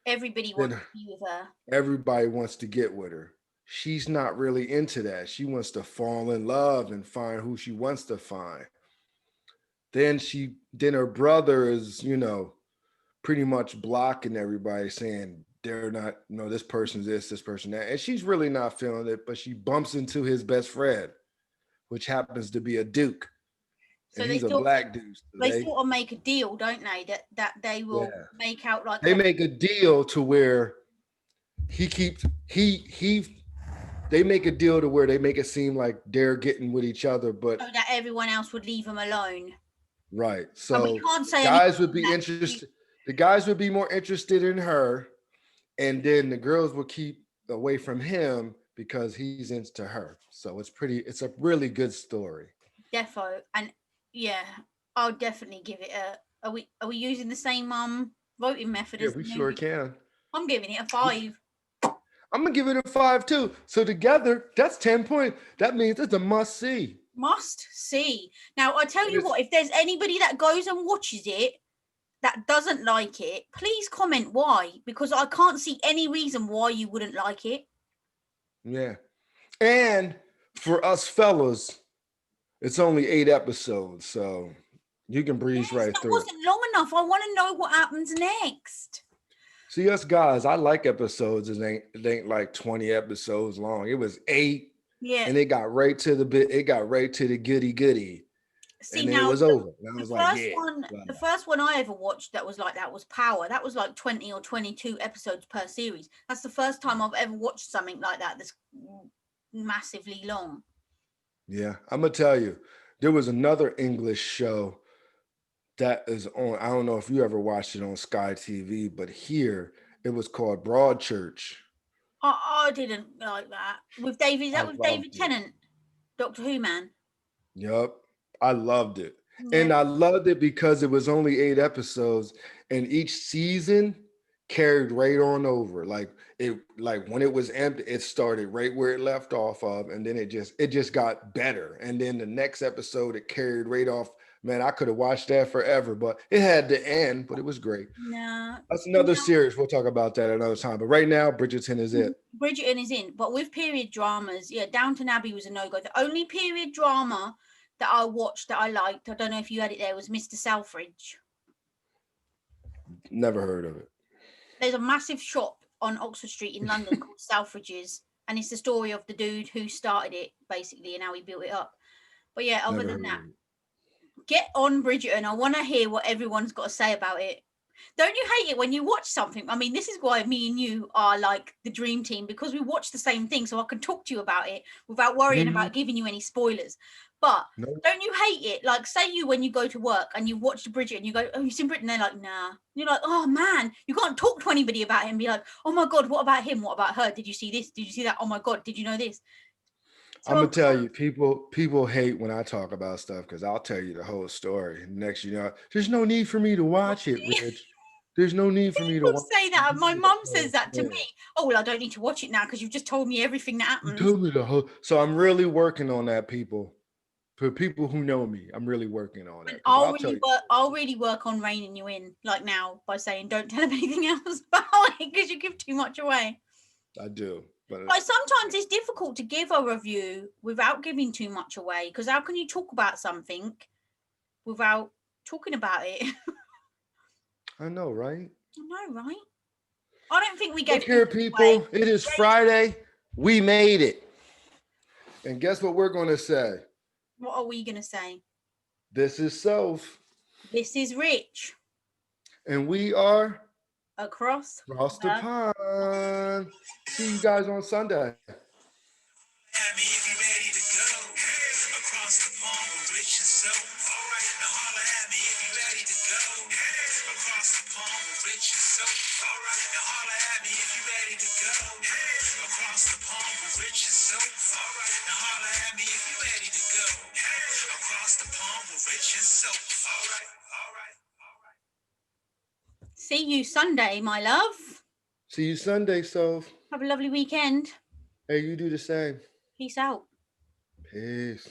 Speaker 2: Everybody wants
Speaker 1: Then
Speaker 2: to be with her.
Speaker 1: everybody wants to get with her. She's not really into that. She wants to fall in love and find who she wants to find. Then her brother is, pretty much blocking everybody, saying they're not, no, this person's this person that. And she's really not feeling it, but she bumps into his best friend, which happens to be a duke. And
Speaker 2: So
Speaker 1: he's a black dude. So
Speaker 2: they sort of make a deal, don't they? That they will
Speaker 1: yeah.
Speaker 2: make out like
Speaker 1: They make a deal to where he keeps he they make a deal to where they make it seem like they're getting with each other, but
Speaker 2: so that everyone else would leave them alone.
Speaker 1: right.
Speaker 2: And we
Speaker 1: So
Speaker 2: can't
Speaker 1: the
Speaker 2: say anything
Speaker 1: guys would be
Speaker 2: that
Speaker 1: interested. The guys would be more interested in her, and then the girls will keep away from him because he's into her. So it's a really good story.
Speaker 2: defo. And yeah, I'll definitely give it a. Are we using the same voting method
Speaker 1: Yeah,
Speaker 2: as
Speaker 1: we
Speaker 2: the
Speaker 1: sure
Speaker 2: movie?
Speaker 1: can.
Speaker 2: I'm giving it a 5.
Speaker 1: I'm gonna give it a 5 too. So together, that's 10 points. That means it's a must see.
Speaker 2: Must see. Now I tell
Speaker 1: And
Speaker 2: you
Speaker 1: it's
Speaker 2: what, if there's anybody that goes and watches it that doesn't like it, please comment why, because I can't see any reason why you wouldn't like it.
Speaker 1: yeah. And for us fellas, it's only 8 episodes, so you can breeze
Speaker 2: Yes,
Speaker 1: right
Speaker 2: that
Speaker 1: through it.
Speaker 2: wasn't long enough. I want to know what happens next.
Speaker 1: See, us guys, I like episodes. It ain't like 20 episodes long. It was 8,
Speaker 2: Yeah.
Speaker 1: and it got right to the bit. It got right to the goody goody,
Speaker 2: See
Speaker 1: and then it
Speaker 2: now,
Speaker 1: was over. And I
Speaker 2: the
Speaker 1: was like,
Speaker 2: first
Speaker 1: yeah.
Speaker 2: one,
Speaker 1: Blah,
Speaker 2: the
Speaker 1: blah.
Speaker 2: first one I ever watched that was like that was Power. That was like 20 or 22 episodes per series. That's the first time I've ever watched something like that that's massively long.
Speaker 1: Yeah, I'm gonna tell you, there was another English show that is on. I don't know if you ever watched it on Sky TV, but here it was called Broadchurch.
Speaker 2: I didn't like that. With David, is
Speaker 1: I
Speaker 2: that with
Speaker 1: loved
Speaker 2: David
Speaker 1: it.
Speaker 2: Tennant, Doctor Who man?
Speaker 1: Yep. I loved it.
Speaker 2: Yeah.
Speaker 1: And I loved it because it was only 8 episodes and each season carried right on over. Like when it was empty, it started right where it left off of, and then it just got better. And then the next episode it carried right off. Man, I could have watched that forever, but it had to end, but it was great.
Speaker 2: No.
Speaker 1: That's another series. We'll talk about that another time. But right now, Bridgerton is it.
Speaker 2: Bridgerton is in, but with period dramas, yeah, Downton Abbey was a no go. The only period drama that I watched that I liked, I don't know if you had it there, was Mr. Selfridge.
Speaker 1: Never heard of it.
Speaker 2: There's a massive shop on Oxford Street in London called Selfridges, and it's the story of the dude who started it basically and how he built it up. But yeah, other
Speaker 1: Never
Speaker 2: than
Speaker 1: heard
Speaker 2: that,
Speaker 1: of it.
Speaker 2: get on Bridgerton. I want to hear what everyone's got to say about it. Don't you hate it when you watch something? I mean, this is why me and you are like the dream team, because we watch the same thing, so I can talk to you about it without worrying
Speaker 1: Mhm.
Speaker 2: about giving you any spoilers. But
Speaker 1: No.
Speaker 2: don't you hate it? Like, say you when you go to work and you watch Bridget and you go, "Oh, you've seen Britain?" They're like, "Nah." You're like, "Oh man," you can't talk to anybody about him. And be like, "Oh my god, what about him? What about her? Did you see this? Did you see that? Oh my god, did you know this?" So
Speaker 1: I'm gonna tell you, people hate when I talk about stuff because I'll tell you the whole story. Next, there's no need for me to watch it, Rich. There's no need for me to
Speaker 2: People
Speaker 1: watch.
Speaker 2: say that. My mum says that to me.
Speaker 1: Yeah.
Speaker 2: Oh, well, I don't need to watch it now because you've just told me everything that
Speaker 1: You
Speaker 2: happens.
Speaker 1: told me the whole. So I'm really working on that, people. For people who know me, I'm really working on that
Speaker 2: And
Speaker 1: because I'll tell you.
Speaker 2: I'll really work on reining you in, like now, by saying don't tell him anything else about it because you give too much away.
Speaker 1: I do, but
Speaker 2: But sometimes it's difficult to give a review without giving too much away because how can you talk about something without talking about it?
Speaker 1: I know, right?
Speaker 2: I know, right? I don't think we
Speaker 1: Look
Speaker 2: gave too
Speaker 1: here,
Speaker 2: much away.
Speaker 1: people. It is Friday. We made it. And guess what we're going to say?
Speaker 2: What are we going to say?
Speaker 1: This is Soph.
Speaker 2: This is Rich.
Speaker 1: And we are
Speaker 2: Across
Speaker 1: the
Speaker 2: the
Speaker 1: pond. See you guys on Sunday.
Speaker 3: At me if you ready to go. Across the pond with Rich and Soap. Alright, now holla at me if you ready to go. Across the pond with Rich and Soap. Alright, now holla at me if you ready to go. Across the pond with Rich and Soap. Alright, now holla at me if you ready to go. Across the pond with Rich and Soap. Alright, alright, alright.
Speaker 2: See you Sunday, my love.
Speaker 1: See you Sunday, Soph.
Speaker 2: Have a lovely weekend.
Speaker 1: Hey, you do the same.
Speaker 2: Peace out.
Speaker 1: Peace.